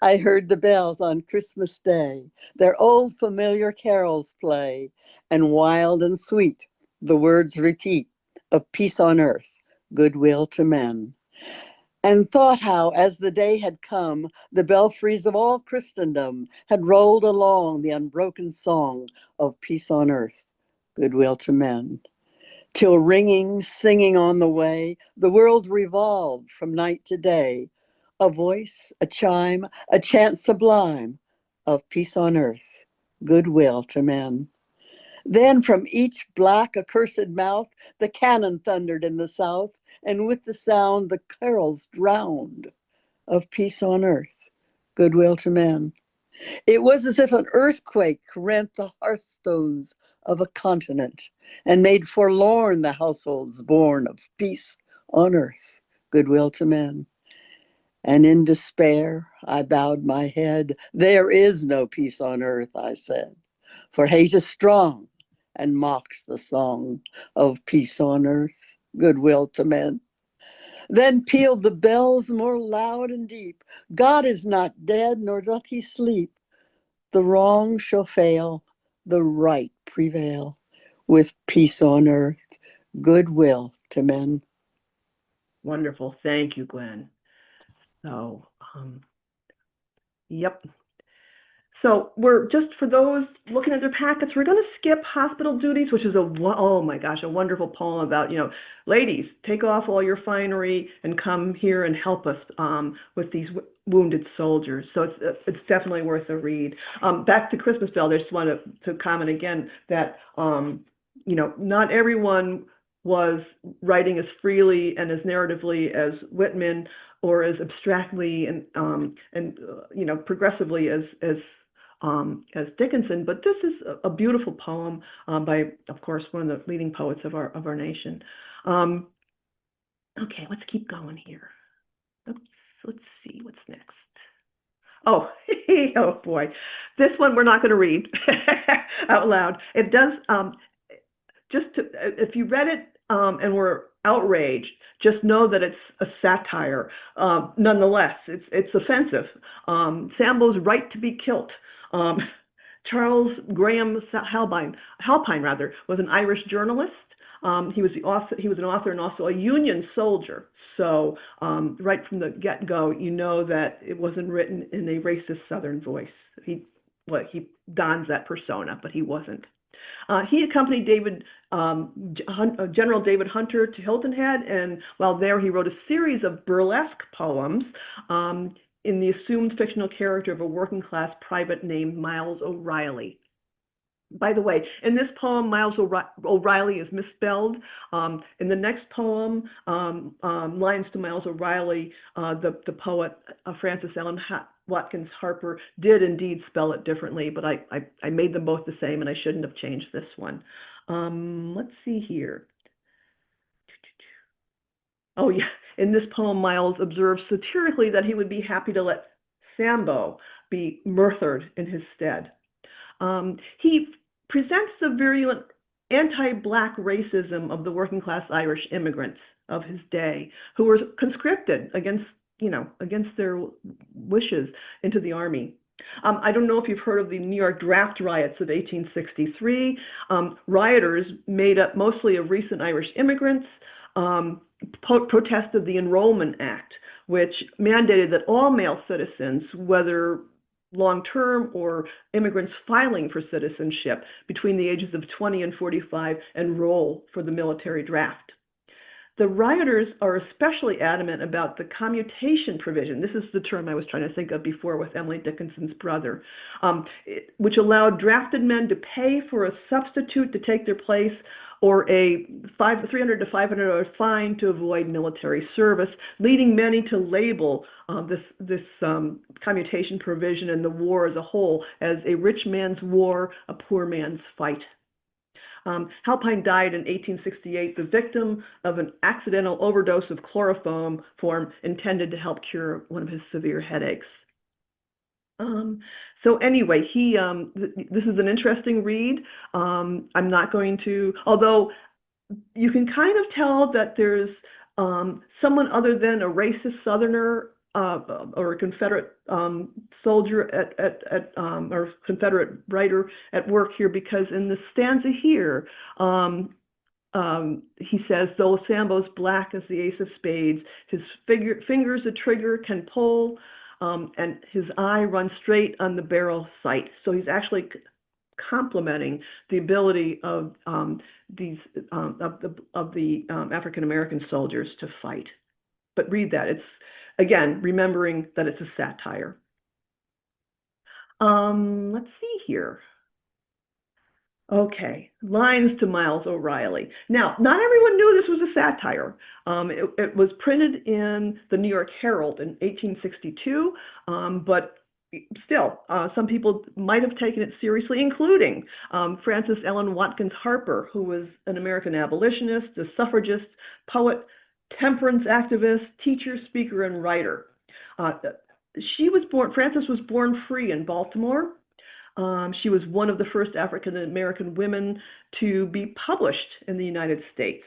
I heard the bells on Christmas Day. Their old familiar carols play, and wild and sweet the words repeat of peace on earth, goodwill to men. And thought how, as the day had come, the belfries of all Christendom had rolled along the unbroken song of peace on earth, goodwill to men. Till ringing, singing on the way, the world revolved from night to day, a voice, a chime, a chant sublime of peace on earth, goodwill to men. Then from each black accursed mouth, the cannon thundered in the south, and with the sound the carols drowned of peace on earth, goodwill to men. It was as if an earthquake rent the hearthstones of a continent and made forlorn the households born of peace on earth, goodwill to men. And in despair, I bowed my head. There is no peace on earth, I said, for hate is strong and mocks the song of peace on earth, goodwill to men. Then pealed the bells more loud and deep. God is not dead, nor doth he sleep. The wrong shall fail, the right prevail, with peace on earth, goodwill to men. Wonderful. Thank you, Gwen. So, yep. So we're just, for those looking at their packets, we're going to skip hospital duties, which is oh my gosh, a wonderful poem about, ladies, take off all your finery and come here and help us with these wounded soldiers. So it's definitely worth a read. Back to Christmas Bell, I just want to comment again that, not everyone was writing as freely and as narratively as Whitman, or as abstractly and progressively as Dickinson, but this is a beautiful poem by, of course, one of the leading poets of our nation. Okay, let's keep going here. Let's see what's next. Oh, oh boy, this one we're not going to read out loud. It does. If you read it and were outraged, just know that it's a satire. Nonetheless, it's offensive. Sambo's right to be killed. Charles Graham Halpine was an Irish journalist. He was an author and also a Union soldier. So right from the get-go, you know that it wasn't written in a racist Southern voice. He dons that persona, but he wasn't. He accompanied General David Hunter to Hilton Head, and while there, he wrote a series of burlesque poems. in the assumed fictional character of a working class private named Miles O'Reilly. By the way, in this poem, Miles O'Reilly is misspelled. In the next poem, Lines to Miles O'Reilly, the poet Frances Ellen Watkins Harper did indeed spell it differently, but I made them both the same, and I shouldn't have changed this one. Let's see here. Oh, yeah. In this poem, Miles observes satirically that he would be happy to let Sambo be murthered in his stead. He presents the virulent anti-Black racism of the working-class Irish immigrants of his day, who were conscripted against their wishes into the army. I don't know if you've heard of the New York draft riots of 1863. Rioters made up mostly of recent Irish immigrants protested the Enrollment Act, which mandated that all male citizens, whether long-term or immigrants filing for citizenship between the ages of 20 and 45, enroll for the military draft. The rioters are especially adamant about the commutation provision. This is the term I was trying to think of before with Emily Dickinson's brother, which allowed drafted men to pay for a substitute to take their place or a $300 to $500 fine to avoid military service, leading many to label this commutation provision and the war as a whole as a rich man's war, a poor man's fight. Halpine died in 1868, the victim of an accidental overdose of chloroform intended to help cure one of his severe headaches. So anyway, this is an interesting read. I'm not going to, although you can kind of tell that there's someone other than a racist Southerner or a Confederate soldier or Confederate writer at work here, because in the stanza here, he says, though Sambo's black as the ace of spades, his fingers a trigger can pull, and his eye runs straight on the barrel sight. So he's actually complementing the ability of the African American soldiers to fight. But read that. It's, again, remembering that it's a satire. Let's see here. Okay, Lines to Miles O'Reilly. Now, not everyone knew this was a satire. It was printed in the New York Herald in 1862, but still, some people might have taken it seriously, including Frances Ellen Watkins Harper, who was an American abolitionist, a suffragist, poet, temperance activist, teacher, speaker, and writer. Frances was born free in Baltimore. She was one of the first African American women to be published in the United States.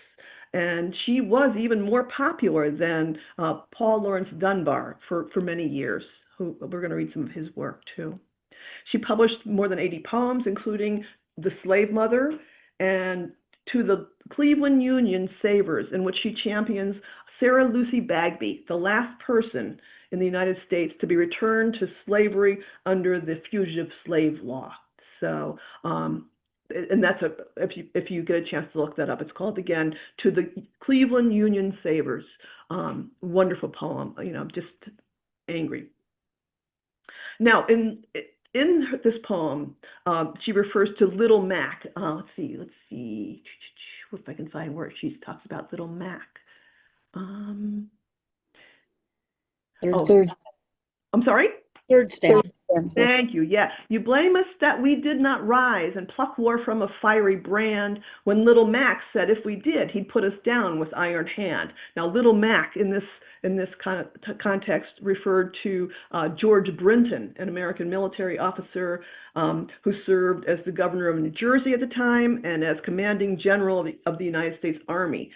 And she was even more popular than Paul Laurence Dunbar for many years. We're going to read some of his work too. She published more than 80 poems, including The Slave Mother and To the Cleveland Union Savers, in which she champions Sarah Lucy Bagby, the last person in the United States to be returned to slavery under the Fugitive Slave Law. So, and that's if you get a chance to look that up, it's called, again, To the Cleveland Union Savers. Wonderful poem, just angry. Now, in this poem, she refers to Little Mac. Let's see if I can find where she talks about Little Mac. Third, I'm sorry? third stanza. Thank you. Yeah. You blame us that we did not rise and pluck war from a fiery brand, when Little Mac said if we did, he'd put us down with iron hand. Now, Little Mac in this kind of context referred to George Brinton, an American military officer who served as the governor of New Jersey at the time and as commanding general of the United States Army.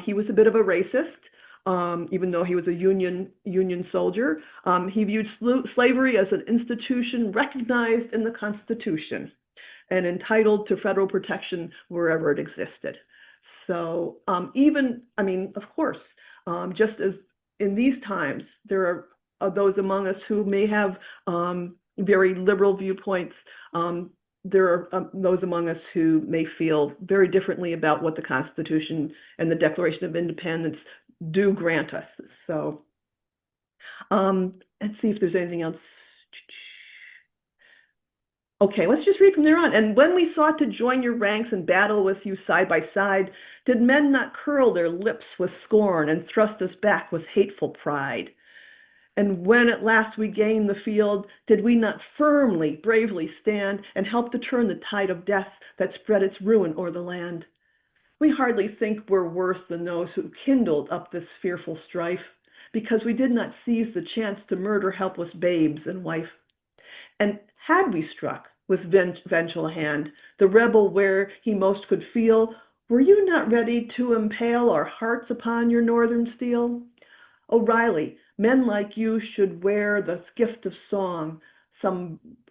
He was a bit of a racist. Even though he was a Union soldier, he viewed slavery as an institution recognized in the Constitution and entitled to federal protection wherever it existed. So of course, just as in these times, there are those among us who may have very liberal viewpoints. There are those among us who may feel very differently about what the Constitution and the Declaration of Independence do grant us. So Let's see if there's anything else. Okay, let's just read from there on. And when we sought to join your ranks and battle with you side by side, did men not curl their lips with scorn and thrust us back with hateful pride? And when at last we gained the field, did we not firmly, bravely stand and help to turn the tide of death that spread its ruin o'er the land? We hardly think we're worse than those who kindled up this fearful strife, because we did not seize the chance to murder helpless babes and wife. And had we struck with vengeful hand the rebel where he most could feel, were you not ready to impale our hearts upon your northern steel? O'Reilly, men like you should wear the gift of song,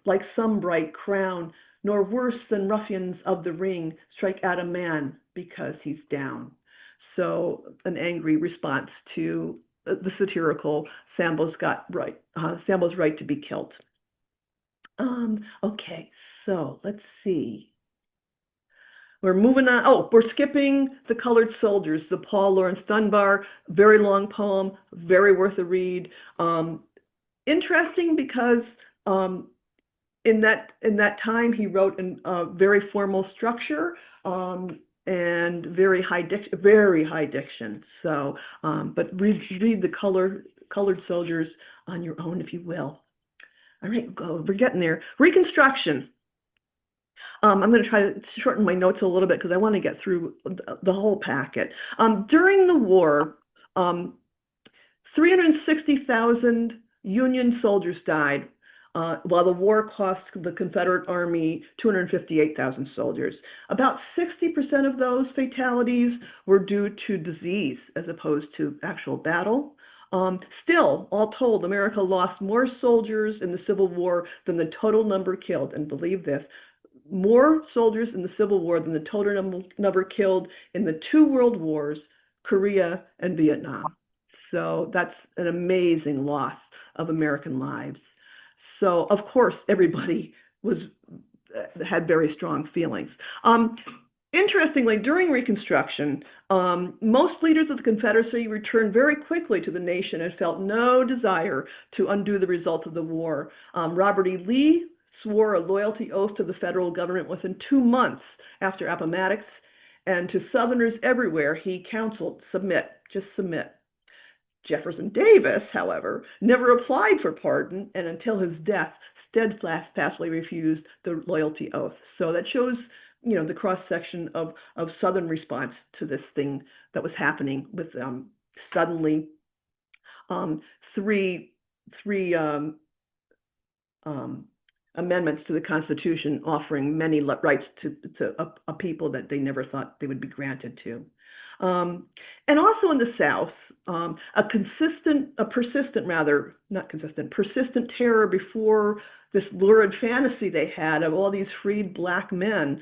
like some bright crown, nor worse than ruffians of the ring strike at a man because he's down. So an angry response to the satirical Sambo's right to be killed. Okay, so let's see. We're moving on. Oh, we're skipping the Colored Soldiers, the Paul Laurence Dunbar, very long poem, very worth a read. Interesting because in that time he wrote in very formal structure and very high diction. So, but read the Colored Soldiers on your own, if you will. All right, we're getting there. Reconstruction. I'm going to try to shorten my notes a little bit because I want to get through the whole packet. During the war, 360,000 Union soldiers died, while the war cost the Confederate Army 258,000 soldiers. About 60% of those fatalities were due to disease as opposed to actual battle. Still, all told, America lost more soldiers in the Civil War than the total number killed. And believe this, more soldiers in the Civil War than the total number killed in the 2 world wars, Korea and Vietnam. So that's an amazing loss of American lives. So, of course, everybody had very strong feelings. Interestingly, during Reconstruction, most leaders of the Confederacy returned very quickly to the nation and felt no desire to undo the results of the war. Robert E. Lee swore a loyalty oath to the federal government within 2 months after Appomattox, and to Southerners everywhere, he counseled, submit, just submit. Jefferson Davis, however, never applied for pardon, and until his death, steadfastly refused the loyalty oath. So that shows, you know, the cross-section of Southern response to this thing that was happening with suddenly three amendments to the Constitution offering many rights to a people that they never thought they would be granted to. And also in the South, persistent terror before this lurid fantasy they had of all these freed Black men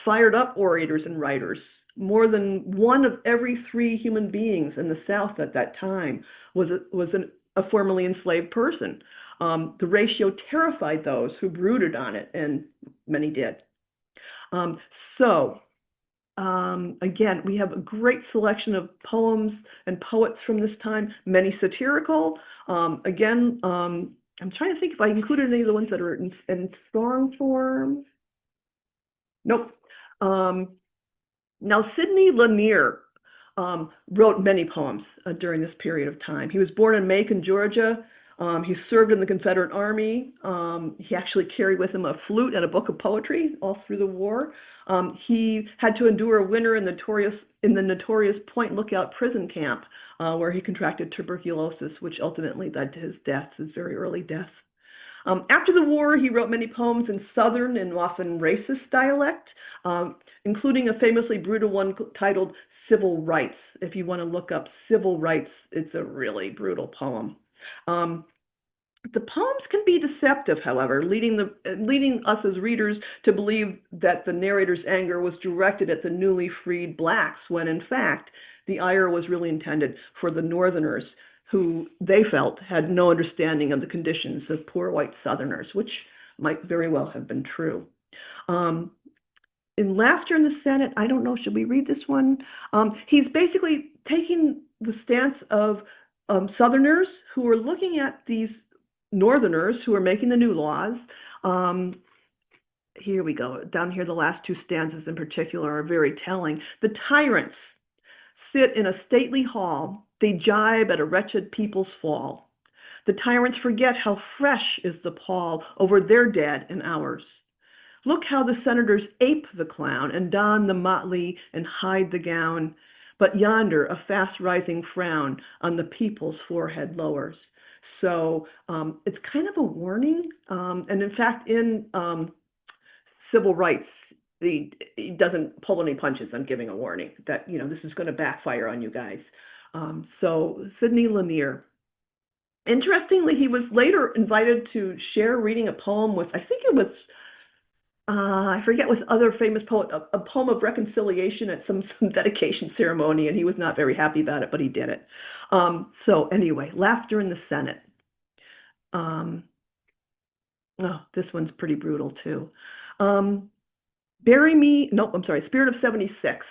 fired up orators and writers. More than 1 of every 3 human beings in the South at that time was a formerly enslaved person. The ratio terrified those who brooded on it, and many did. Again, we have a great selection of poems and poets from this time, many satirical. I'm trying to think if I included any of the ones that are in song form. Nope. Now, Sidney Lanier wrote many poems during this period of time. He was born in Macon, Georgia. He served in the Confederate Army. He actually carried with him a flute and a book of poetry all through the war. He had to endure a winter in the notorious Point Lookout prison camp, where he contracted tuberculosis, which ultimately led to his death, his very early death. After the war, he wrote many poems in Southern and often racist dialect, including a famously brutal one titled Civil Rights. If you want to look up Civil Rights, it's a really brutal poem. The poems can be deceptive, however, leading us as readers to believe that the narrator's anger was directed at the newly freed Blacks, when in fact the ire was really intended for the Northerners, who they felt had no understanding of the conditions of poor white Southerners, which might very well have been true. In Laughter in the Senate, I don't know, should we read this one? He's basically taking the stance of Southerners who were looking at these Northerners who are making the new laws. Here we go. Down here, the last two stanzas in particular are very telling. The tyrants sit in a stately hall. They jibe at a wretched people's fall. The tyrants forget how fresh is the pall over their dead and ours. Look how the senators ape the clown and don the motley and hide the gown. But yonder a fast-rising frown on the people's forehead lowers. So it's kind of a warning. And in fact, in civil rights, he doesn't pull any punches on giving a warning that, this is going to backfire on you guys. So Sidney Lanier. Interestingly, he was later invited to share reading a poem with, I think it was, I forget what other famous poet, a poem of reconciliation at some dedication ceremony, and he was not very happy about it, but he did it. So anyway, Laughter in the Senate. This one's pretty brutal too. Spirit of 76.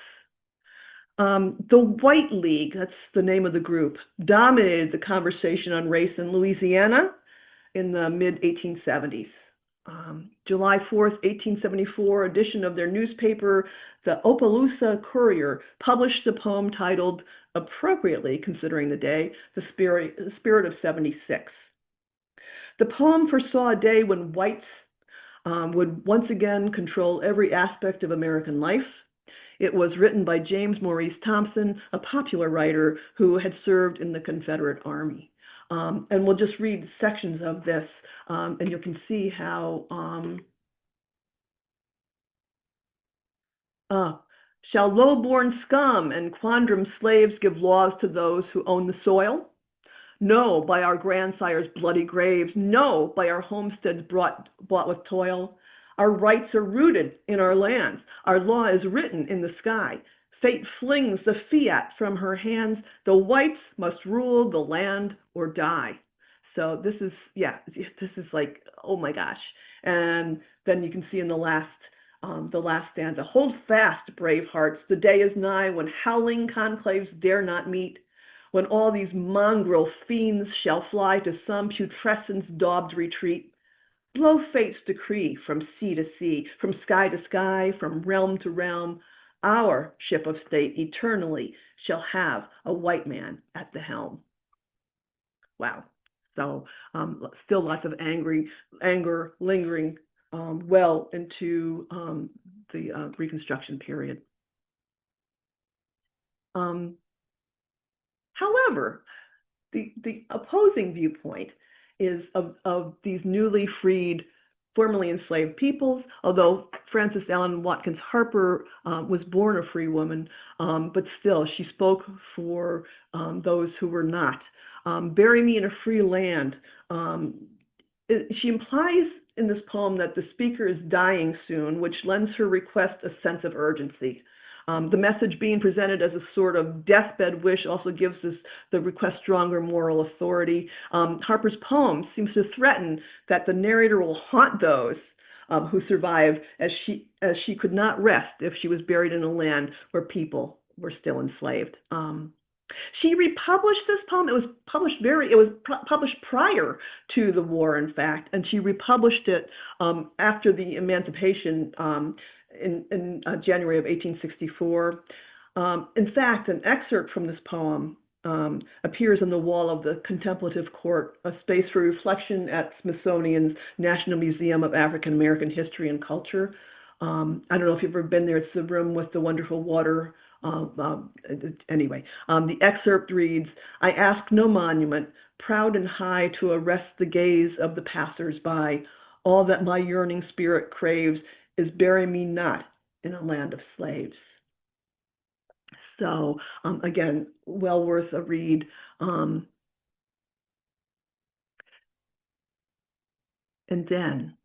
The White League, that's the name of the group, dominated the conversation on race in Louisiana in the mid-1870s. July 4th, 1874 edition of their newspaper, the Opelousas Courier, published a poem titled, appropriately considering the day, The Spirit of 76. The poem foresaw a day when whites would once again control every aspect of American life. It was written by James Maurice Thompson, a popular writer who had served in the Confederate Army. And we'll just read sections of this, and you can see how shall low-born scum and quondam slaves give laws to those who own the soil? No, by our grandsires' bloody graves. No, by our homesteads bought with toil. Our rights are rooted in our lands. Our law is written in the sky. Fate flings the fiat from her hands. The whites must rule the land or die. So this is like, oh my gosh. And then you can see in the last stanza, hold fast, brave hearts. The day is nigh when howling conclaves dare not meet, when all these mongrel fiends shall fly to some putrescence daubed retreat. Blow fate's decree from sea to sea, from sky to sky, from realm to realm. Our ship of state eternally shall have a white man at the helm. Wow. So still lots of anger lingering well into the Reconstruction period. However, the opposing viewpoint is of these newly freed, formerly enslaved peoples, although Frances Allen Watkins Harper was born a free woman, but still she spoke for those who were not. Bury me in a free land. She implies in this poem that the speaker is dying soon, which lends her request a sense of urgency. The message being presented as a sort of deathbed wish also gives us the request stronger moral authority. Harper's poem seems to threaten that the narrator will haunt those who survive, as she could not rest if she was buried in a land where people were still enslaved. She republished this poem. It was published prior to the war, in fact, and she republished it after the emancipation in January of 1864. In fact, an excerpt from this poem appears on the wall of the Contemplative Court, a space for reflection at Smithsonian's National Museum of African American History and Culture. I don't know if you've ever been there. It's the room with the wonderful water. Anyway, the excerpt reads, I ask no monument, proud and high to arrest the gaze of the passers-by. All that my yearning spirit craves is bury me not in a land of slaves. So again, well worth a read. And then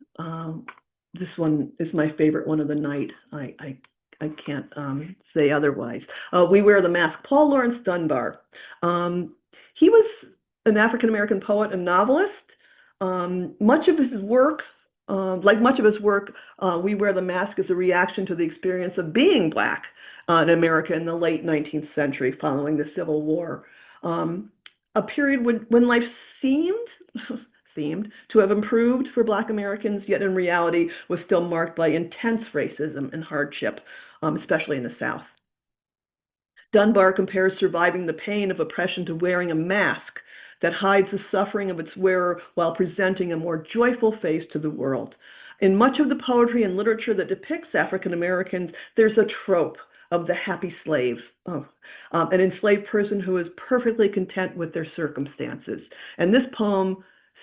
this one is my favorite one of the night. I can't say otherwise. We Wear the Mask. Paul Laurence Dunbar. He was an African-American poet and novelist. Much of his work, We Wear the Mask is a reaction to the experience of being Black in America in the late 19th century following the Civil War. A period when life seemed seemed to have improved for Black Americans, yet in reality was still marked by intense racism and hardship, especially in the South. Dunbar compares surviving the pain of oppression to wearing a mask that hides the suffering of its wearer while presenting a more joyful face to the world. In much of the poetry and literature that depicts African Americans, there's a trope of the happy slave, an enslaved person who is perfectly content with their circumstances. And this poem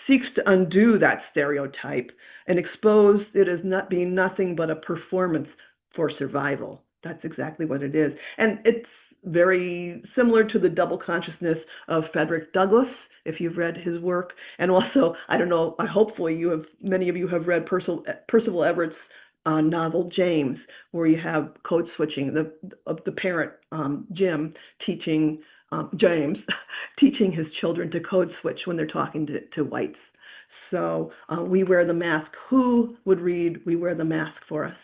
seeks to undo that stereotype and expose it as not being nothing but a performance for survival. That's exactly what it is. And it's very similar to the double consciousness of Frederick Douglass, if you've read his work. And also, I don't know, hopefully many of you have read Percival Everett's novel James, where you have code switching, the parent, Jim, teaching James, teaching his children to code switch when they're talking to whites. So we wear the mask. Who would read We Wear the Mask for us?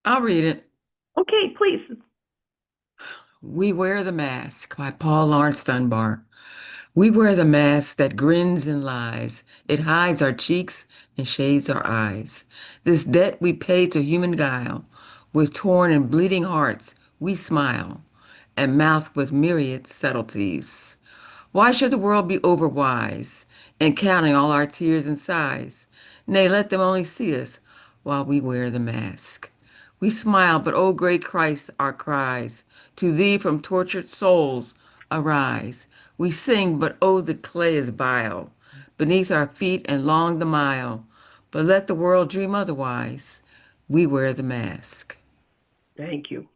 I'll read it. Okay, please. We Wear the Mask by Paul Laurence Dunbar. We wear the mask that grins and lies. It hides our cheeks and shades our eyes. This debt we pay to human guile. With torn and bleeding hearts, we smile and mouth with myriad subtleties. Why should the world be overwise in counting all our tears and sighs? Nay, let them only see us while we wear the mask. We smile, but O great Christ, our cries to thee from tortured souls arise. We sing, but oh, the clay is vile beneath our feet and long the mile. But let the world dream otherwise. We wear the mask. Thank you.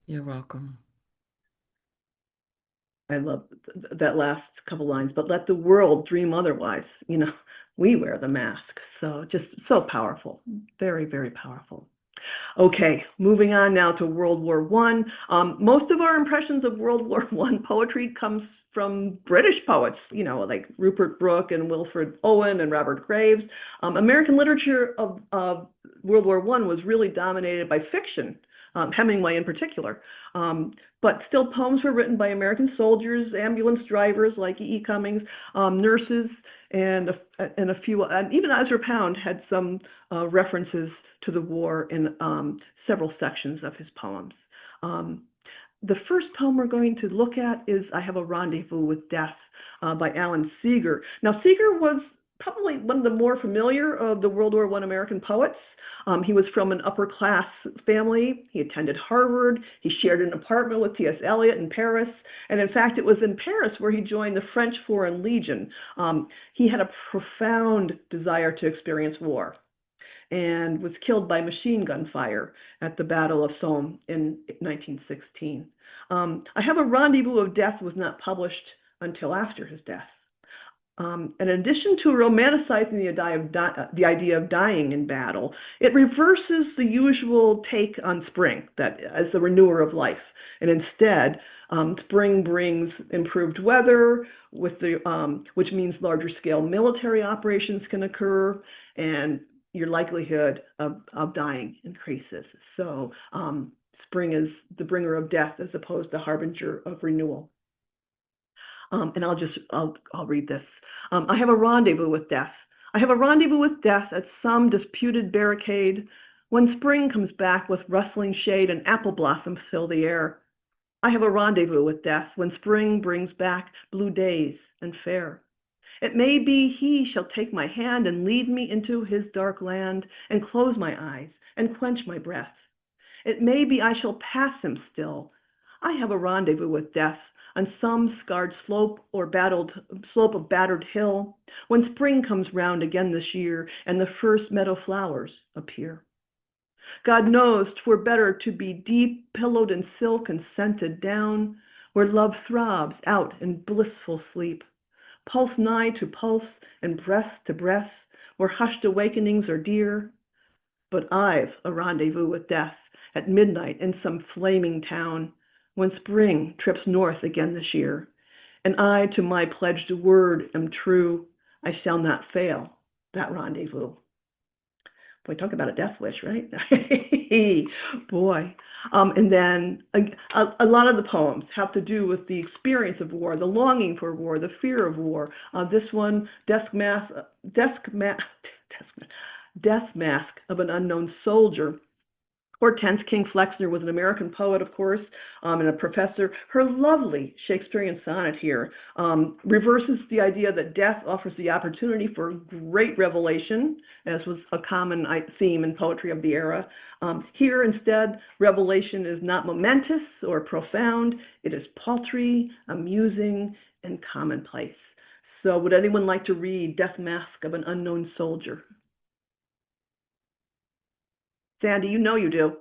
You're welcome. I love that last couple lines, but let the world dream otherwise. We wear the mask. So just so powerful. Very, very powerful. Okay, moving on now to World War I. Most of our impressions of World War I poetry comes from British poets, like Rupert Brooke and Wilfred Owen and Robert Graves. American literature of World War I was really dominated by fiction, Hemingway in particular. But still, poems were written by American soldiers, ambulance drivers like E. Cummings, nurses, and a few, and even Ezra Pound had some references to the war in several sections of his poems. The first poem we're going to look at is I Have a Rendezvous with Death by Alan Seeger. Now, Seeger was probably one of the more familiar of the World War I American poets. He was from an upper class family. He attended Harvard. He shared an apartment with T.S. Eliot in Paris. And in fact, it was in Paris where he joined the French Foreign Legion. He had a profound desire to experience war and was killed by machine gun fire at the Battle of Somme in 1916. I Have a Rendezvous of Death was not published until after his death. In addition to romanticizing the idea of dying in battle, it reverses the usual take on spring that as the renewer of life. And instead, spring brings improved weather, which means larger scale military operations can occur, and your likelihood of dying increases. So spring is the bringer of death as opposed to harbinger of renewal. And I'll read this. I have a rendezvous with death. I have a rendezvous with death at some disputed barricade. When spring comes back with rustling shade and apple blossoms fill the air. I have a rendezvous with death when spring brings back blue days and fair. It may be he shall take my hand and lead me into his dark land and close my eyes and quench my breath. It may be I shall pass him still. I have a rendezvous with death on some scarred slope of battered hill, when spring comes round again this year and the first meadow flowers appear. God knows 'twere better to be deep pillowed in silk and scented down, where love throbs out in blissful sleep, pulse nigh to pulse and breath to breath, where hushed awakenings are dear. But I've a rendezvous with death at midnight in some flaming town, when spring trips north again this year, and I to my pledged word am true, I shall not fail that rendezvous. Boy, talk about a death wish, right? Boy. And then a lot of the poems have to do with the experience of war, the longing for war, the fear of war. This one, Death Mask of an Unknown Soldier. Hortense King Flexner was an American poet, of course, and a professor. Her lovely Shakespearean sonnet here reverses the idea that death offers the opportunity for great revelation, as was a common theme in poetry of the era. Here, instead, revelation is not momentous or profound. It is paltry, amusing, and commonplace. So would anyone like to read Death Mask of an Unknown Soldier? Sandy, you know you do.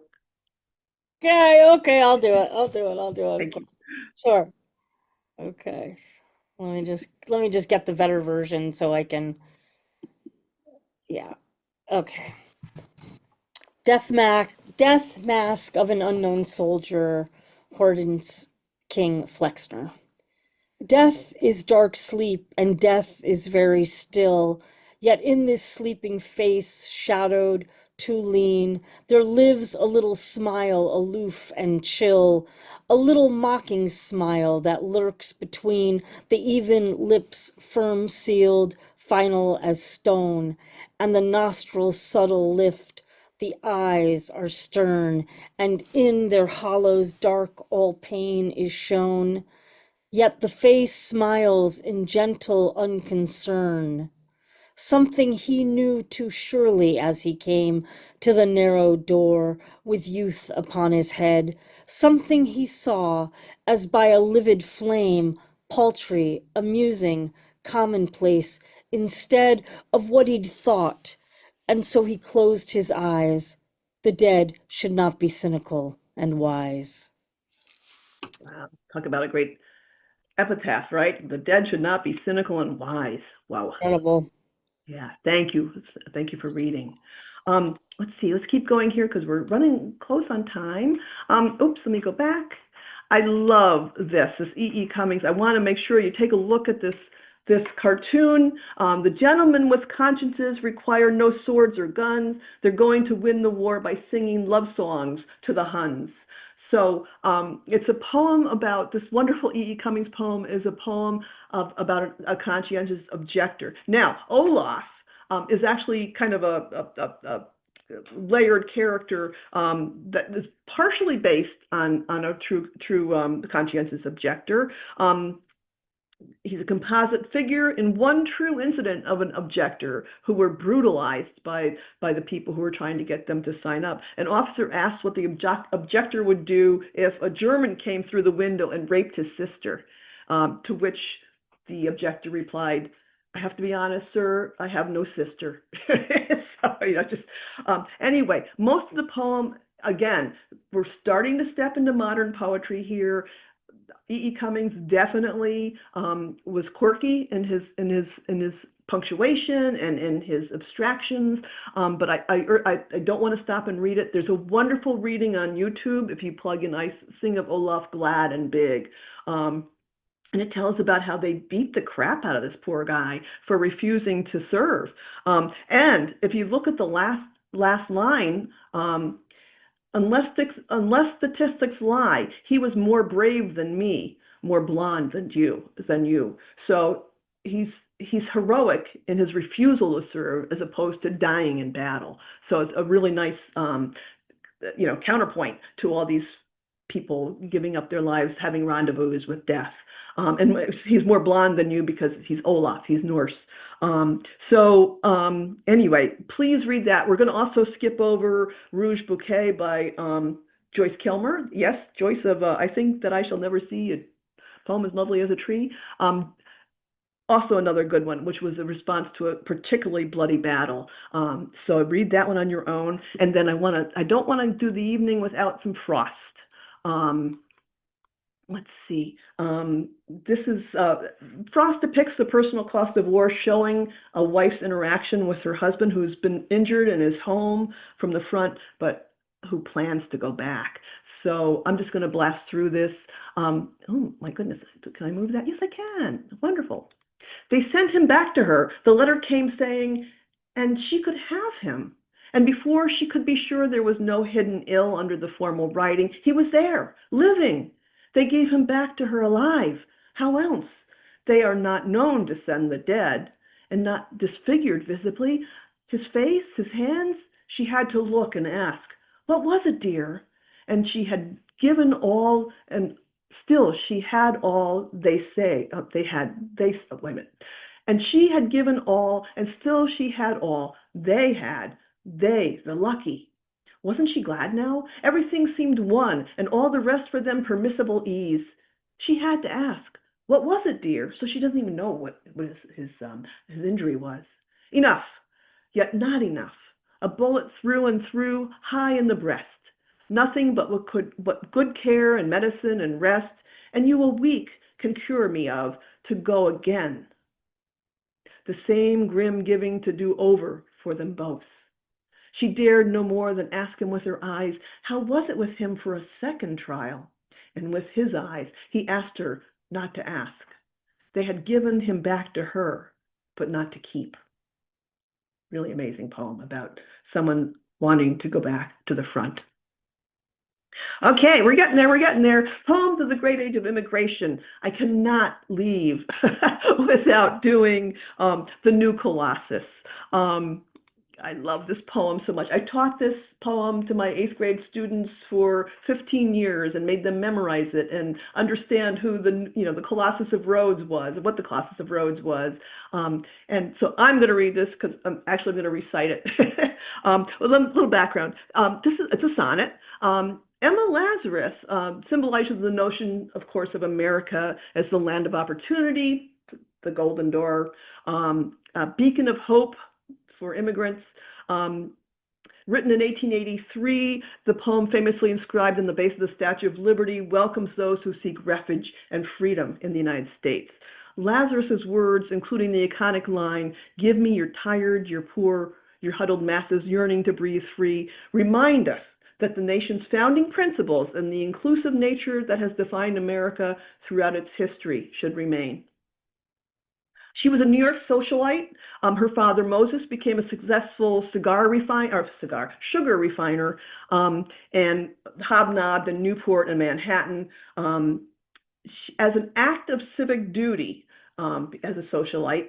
Okay, I'll do it. Thank you. Sure. Okay. Let me just get the better version so I can, yeah. Okay. Death Mask of an Unknown Soldier, Hortense King Flexner. Death is dark sleep, and death is very still. Yet in this sleeping face, shadowed, too lean, there lives a little smile, aloof and chill, a little mocking smile that lurks between the even lips, firm sealed, final as stone, and the nostrils subtle lift. The eyes are stern, and in their hollows dark all pain is shown. Yet the face smiles in gentle unconcern, something he knew too surely as he came to the narrow door with youth upon his head, something he saw as by a livid flame, paltry, amusing, commonplace, instead of what he'd thought. And so he closed his eyes. The dead should not be cynical and wise. Wow. Talk about a great epitaph, right? The dead should not be cynical and wise. Wow. Incredible. Yeah, thank you. Thank you for reading. Let's see, let's keep going here because we're running close on time. Oops, let me go back. I love this E.E. Cummings. I want to make sure you take a look at this cartoon. The gentlemen with consciences require no swords or guns. They're going to win the war by singing love songs to the Huns. So it's a poem about this wonderful E.E. Cummings poem is a poem about a conscientious objector. Now, Olaf is actually kind of a layered character that is partially based on a true conscientious objector. He's a composite figure in one true incident of an objector who were brutalized by the people who were trying to get them to sign up. An officer asked what the objector would do if a German came through the window and raped his sister, to which the objector replied, "I have to be honest, sir, I have no sister." So, anyway, most of the poem, again, we're starting to step into modern poetry here. E.E. Cummings definitely was quirky in his punctuation and in his abstractions, but I don't want to stop and read it. There's a wonderful reading on YouTube if you plug in "I Sing of Olaf Glad and Big," and it tells about how they beat the crap out of this poor guy for refusing to serve. And if you look at the last line. Unless statistics lie, he was more brave than me, more blonde than you. So he's heroic in his refusal to serve as opposed to dying in battle. So it's a really nice counterpoint to all these people giving up their lives, having rendezvous with death. And he's more blonde than you because he's Olaf, he's Norse. Anyway, please read that. We're going to also skip over Rouge Bouquet by Joyce Kilmer. Yes, Joyce of I Think That I Shall Never See, a poem as lovely as a tree. Also another good one, which was a response to a particularly bloody battle. So read that one on your own. And then I don't want to do the evening without some Frost. Let's see. This is Frost depicts the personal cost of war, showing a wife's interaction with her husband who's been injured and is home from the front, but who plans to go back. So I'm just going to blast through this. Oh my goodness, can I move that? Yes, I can. Wonderful. They sent him back to her. The letter came saying, and she could have him. And before she could be sure there was no hidden ill under the formal writing, he was there, living. They gave him back to her alive. How else? They are not known to send the dead, and not disfigured visibly. His face, his hands, she had to look and ask, what was it, dear? And she had given all, and still she had all they say, wait a minute. And she had given all, and still she had all they had, they, the lucky. Wasn't she glad now? Everything seemed won, and all the rest for them permissible ease. She had to ask, what was it, dear? So she doesn't even know what his injury was. Enough, yet not enough. A bullet through and through, high in the breast. Nothing but good care and medicine and rest, and you a week can cure me of, to go again. The same grim giving to do over for them both. She dared no more than ask him with her eyes, how was it with him for a second trial? And with his eyes, he asked her not to ask. They had given him back to her, but not to keep. Really amazing poem about someone wanting to go back to the front. Okay, we're getting there. Poems of the Great Age of Immigration. I cannot leave without doing the new Colossus. I love this poem so much. I taught this poem to my 8th grade students for 15 years and made them memorize it and understand who the Colossus of Rhodes was, what the Colossus of Rhodes was. And so I'm going to read this because I'm actually going to recite it. A little background. It's a sonnet. Emma Lazarus symbolizes the notion, of course, of America as the land of opportunity, the golden door, a beacon of hope for immigrants. Written in 1883, the poem famously inscribed in the base of the Statue of Liberty welcomes those who seek refuge and freedom in the United States. Lazarus's words, including the iconic line, "Give me your tired, your poor, your huddled masses yearning to breathe free," remind us that the nation's founding principles and the inclusive nature that has defined America throughout its history should remain. She was a New York socialite. Her father, Moses, became a successful sugar refiner, and hobnobbed in Newport and Manhattan. As an act of civic duty, as a socialite,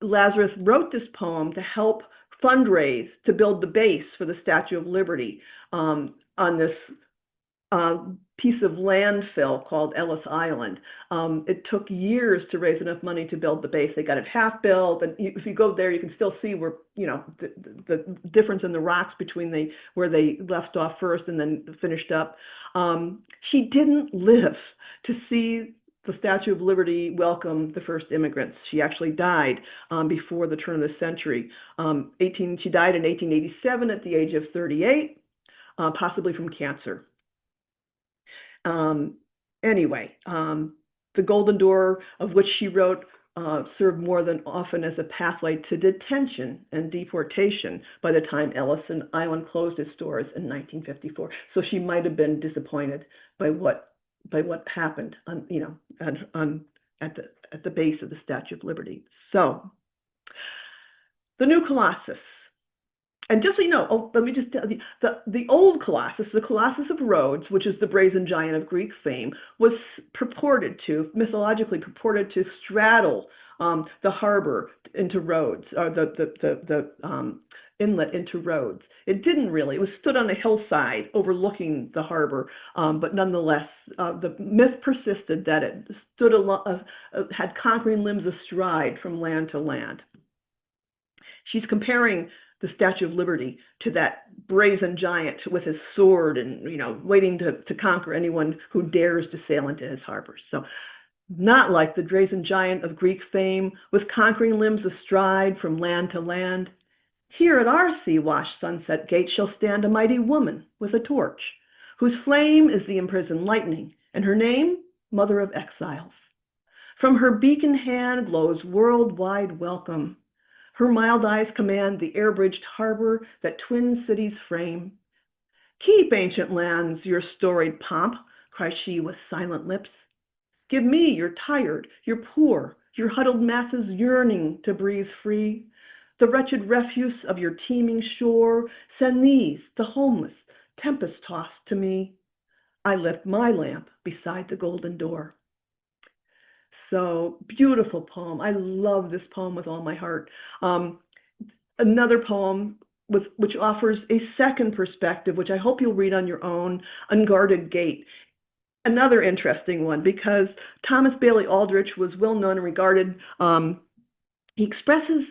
Lazarus wrote this poem to help fundraise to build the base for the Statue of Liberty on this piece of landfill called Ellis Island. It took years to raise enough money to build the base. They got it half built, and if you go there, you can still see where the difference in the rocks between where they left off first and then finished up. She didn't live to see the Statue of Liberty welcome the first immigrants. She actually died before the turn of the century. She died in 1887 at the age of 38, possibly from cancer. Anyway, the Golden Door, of which she wrote, served more than often as a pathway to detention and deportation by the time Ellis Island closed its doors in 1954. So she might have been disappointed by what happened at the base of the Statue of Liberty. So the new Colossus. And just so you know, let me just tell you, the old Colossus, the Colossus of Rhodes, which is the brazen giant of Greek fame, was mythologically purported to straddle the harbor into Rhodes, or the inlet into Rhodes. It didn't really. It was stood on a hillside overlooking the harbor, but nonetheless, the myth persisted that it had conquering limbs astride from land to land. She's comparing the Statue of Liberty to that brazen giant with his sword and, waiting to conquer anyone who dares to sail into his harbors. So not like the brazen giant of Greek fame with conquering limbs astride from land to land. Here at our sea-washed sunset gate shall stand a mighty woman with a torch, whose flame is the imprisoned lightning, and her name, Mother of Exiles. From her beacon hand glows worldwide welcome. Her mild eyes command the air-bridged harbor that twin cities frame. Keep, ancient lands, your storied pomp, cries she with silent lips. Give me your tired, your poor, your huddled masses yearning to breathe free. the wretched refuse of your teeming shore. Send these, the homeless, tempest-tossed to me. I left my lamp beside the golden door. So, beautiful poem. I love this poem with all my heart. Another poem which offers a second perspective, which I hope you'll read on your own, Unguarded Gate. Another interesting one, because Thomas Bailey Aldrich was well known and regarded. He expresses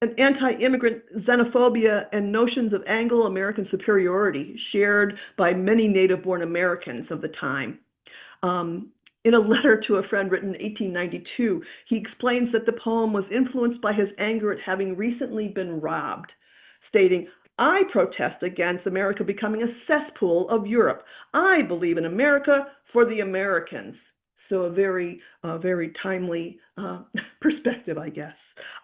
an anti-immigrant xenophobia and notions of Anglo-American superiority shared by many native-born Americans of the time. In a letter to a friend written in 1892, he explains that the poem was influenced by his anger at having recently been robbed, stating, I protest against America becoming a cesspool of Europe. I believe in America for the Americans. So a very timely perspective, I guess.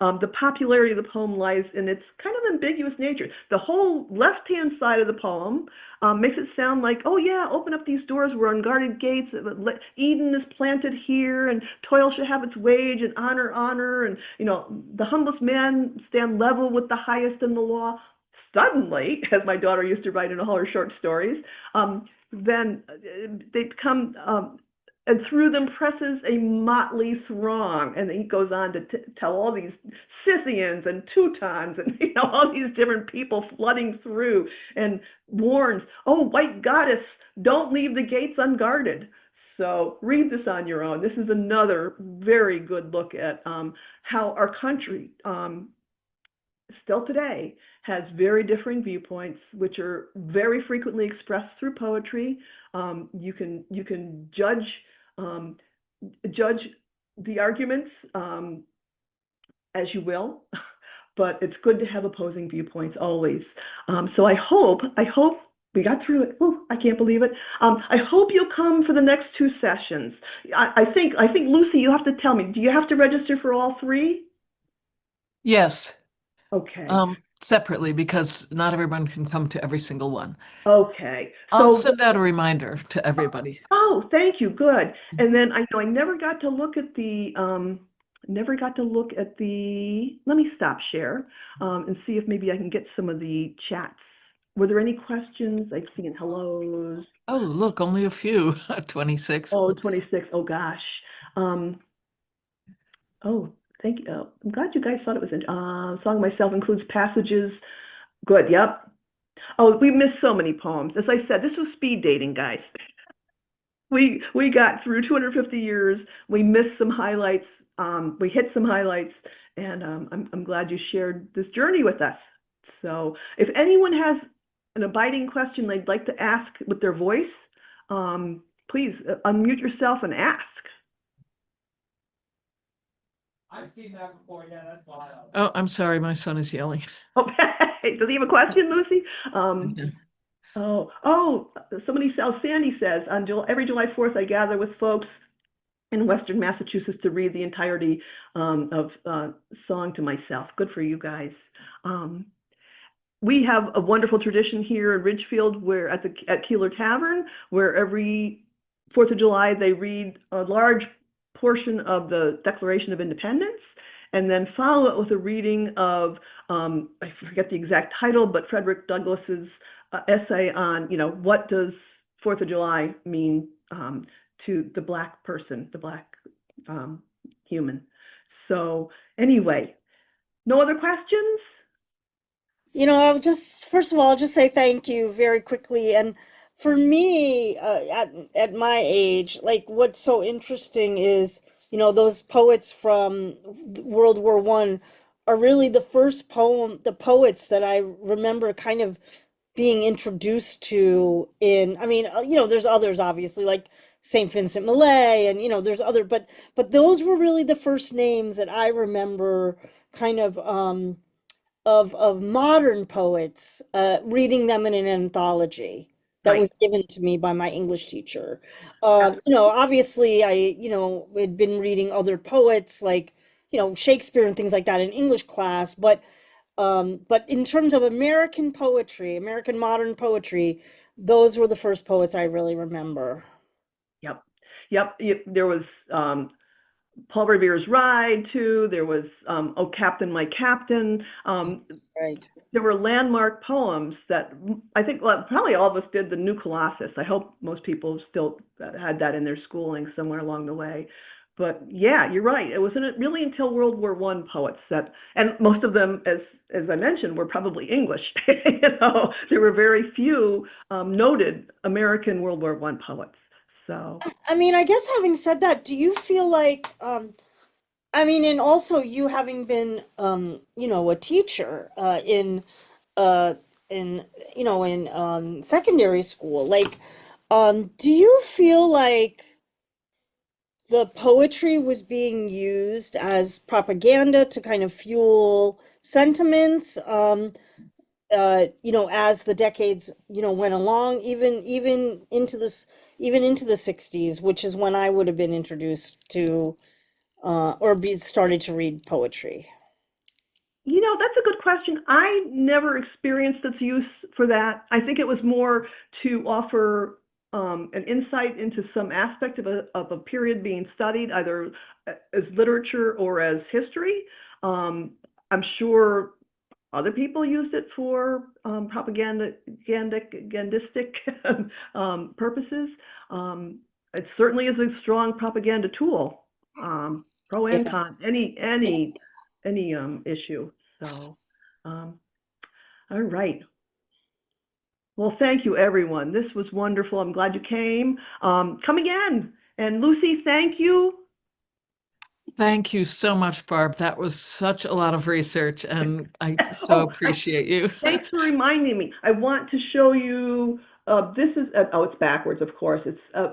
The popularity of the poem lies in its kind of ambiguous nature. The whole left-hand side of the poem makes it sound like, oh yeah, open up these doors, we're unguarded gates, Eden is planted here, and toil shall have its wage, and honor, and the humblest man stand level with the highest in the law. Suddenly, as my daughter used to write in all her short stories, then they become and through them presses a motley throng. And he goes on to tell all these Scythians and Teutons and all these different people flooding through, and warns, oh, white goddess, don't leave the gates unguarded. So read this on your own. This is another very good look at how our country still today has very differing viewpoints, which are very frequently expressed through poetry. You can judge the arguments as you will, but it's good to have opposing viewpoints always. So I hope we got through it. Ooh, I can't believe it. I hope you'll come for the next two sessions. I think Lucy, you have to tell me, do you have to register for all three? Yes, Okay. separately, because not everyone can come to every single one. Okay. I'll So send out a reminder to everybody. oh, thank you. Good. And then I know I never got to look at the let me stop share and see if maybe I can get some of the chats. Were there any questions? I've seen hellos. Oh, look, only a few. 26. Oh, 26. Oh gosh. Oh, thank you. I'm glad you guys thought it was song myself includes passages. Good. Yep. Oh, we missed so many poems. As I said, this was speed dating, guys. We got through 250 years. We missed some highlights. We hit some highlights, and I'm glad you shared this journey with us. So if anyone has an abiding question they'd like to ask with their voice, please unmute yourself and ask. I've seen that before, yeah, that's wild. Oh, I'm sorry, my son is yelling. Okay, does he have a question, Lucy? Somebody else, Sandy says, every July 4th, I gather with folks in Western Massachusetts to read the entirety of Song to Myself. Good for you guys. We have a wonderful tradition here in Ridgefield where at Keeler Tavern, where every 4th of July they read a large portion of the Declaration of Independence, and then follow it with a reading of, I forget the exact title, but Frederick Douglass's essay on, what does 4th of July mean to the Black person, the Black human. So anyway, no other questions? First of all, I'll just say thank you very quickly. And for me, at my age, like what's so interesting is, those poets from World War I are really the poets that I remember kind of being introduced to there's others obviously like St. Vincent Millay and, there's other, but those were really the first names that I remember kind of modern poets, reading them in an anthology that was given to me by my English teacher. Obviously I, had been reading other poets like, Shakespeare and things like that in English class, but in terms of American poetry, American modern poetry, those were the first poets I really remember. Yep. There was Paul Revere's Ride, too. There was Oh, Captain, My Captain. Right. There were landmark poems that I think probably all of us did the New Colossus. I hope most people still had that in their schooling somewhere along the way. But yeah, you're right. It wasn't really until World War I poets that, and most of them, as I mentioned, were probably English. There were very few noted American World War I poets. So I mean, I guess having said that, do you feel like, I mean, and also you having been, a teacher, uh, in, in secondary school, like, do you feel like the poetry was being used as propaganda to kind of fuel sentiments, as the decades, went along, even into the 60s, which is when I would have been introduced to, or be started to read poetry. That's a good question. I never experienced its use for that. I think it was more to offer an insight into some aspect of a period being studied, either as literature or as history. I'm sure other people used it for propagandistic purposes. It certainly is a strong propaganda tool, pro and Yeah. con, any issue. So, all right. Well, thank you, everyone. This was wonderful. I'm glad you came. Come again. And Lucy, thank you. Thank you so much, Barb. That was such a lot of research, and I so appreciate you. Thanks for reminding me. I want to show you. This is it's backwards, of course.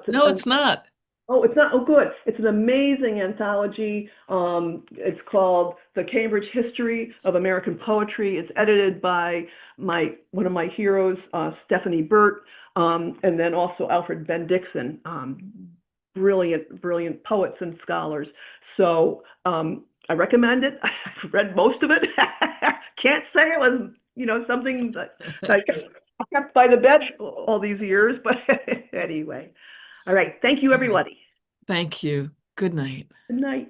No, it's not. Oh, it's not. Oh, good. It's an amazing anthology. It's called The Cambridge History of American Poetry. It's edited by one of my heroes, Stephanie Burt, and then also Alfred Ben Dixon. Brilliant poets and scholars. So I recommend it. I've read most of it. Can't say it was, something that I kept by the bed all these years, but anyway. All right. Thank you, everybody. Thank you. Good night. Good night.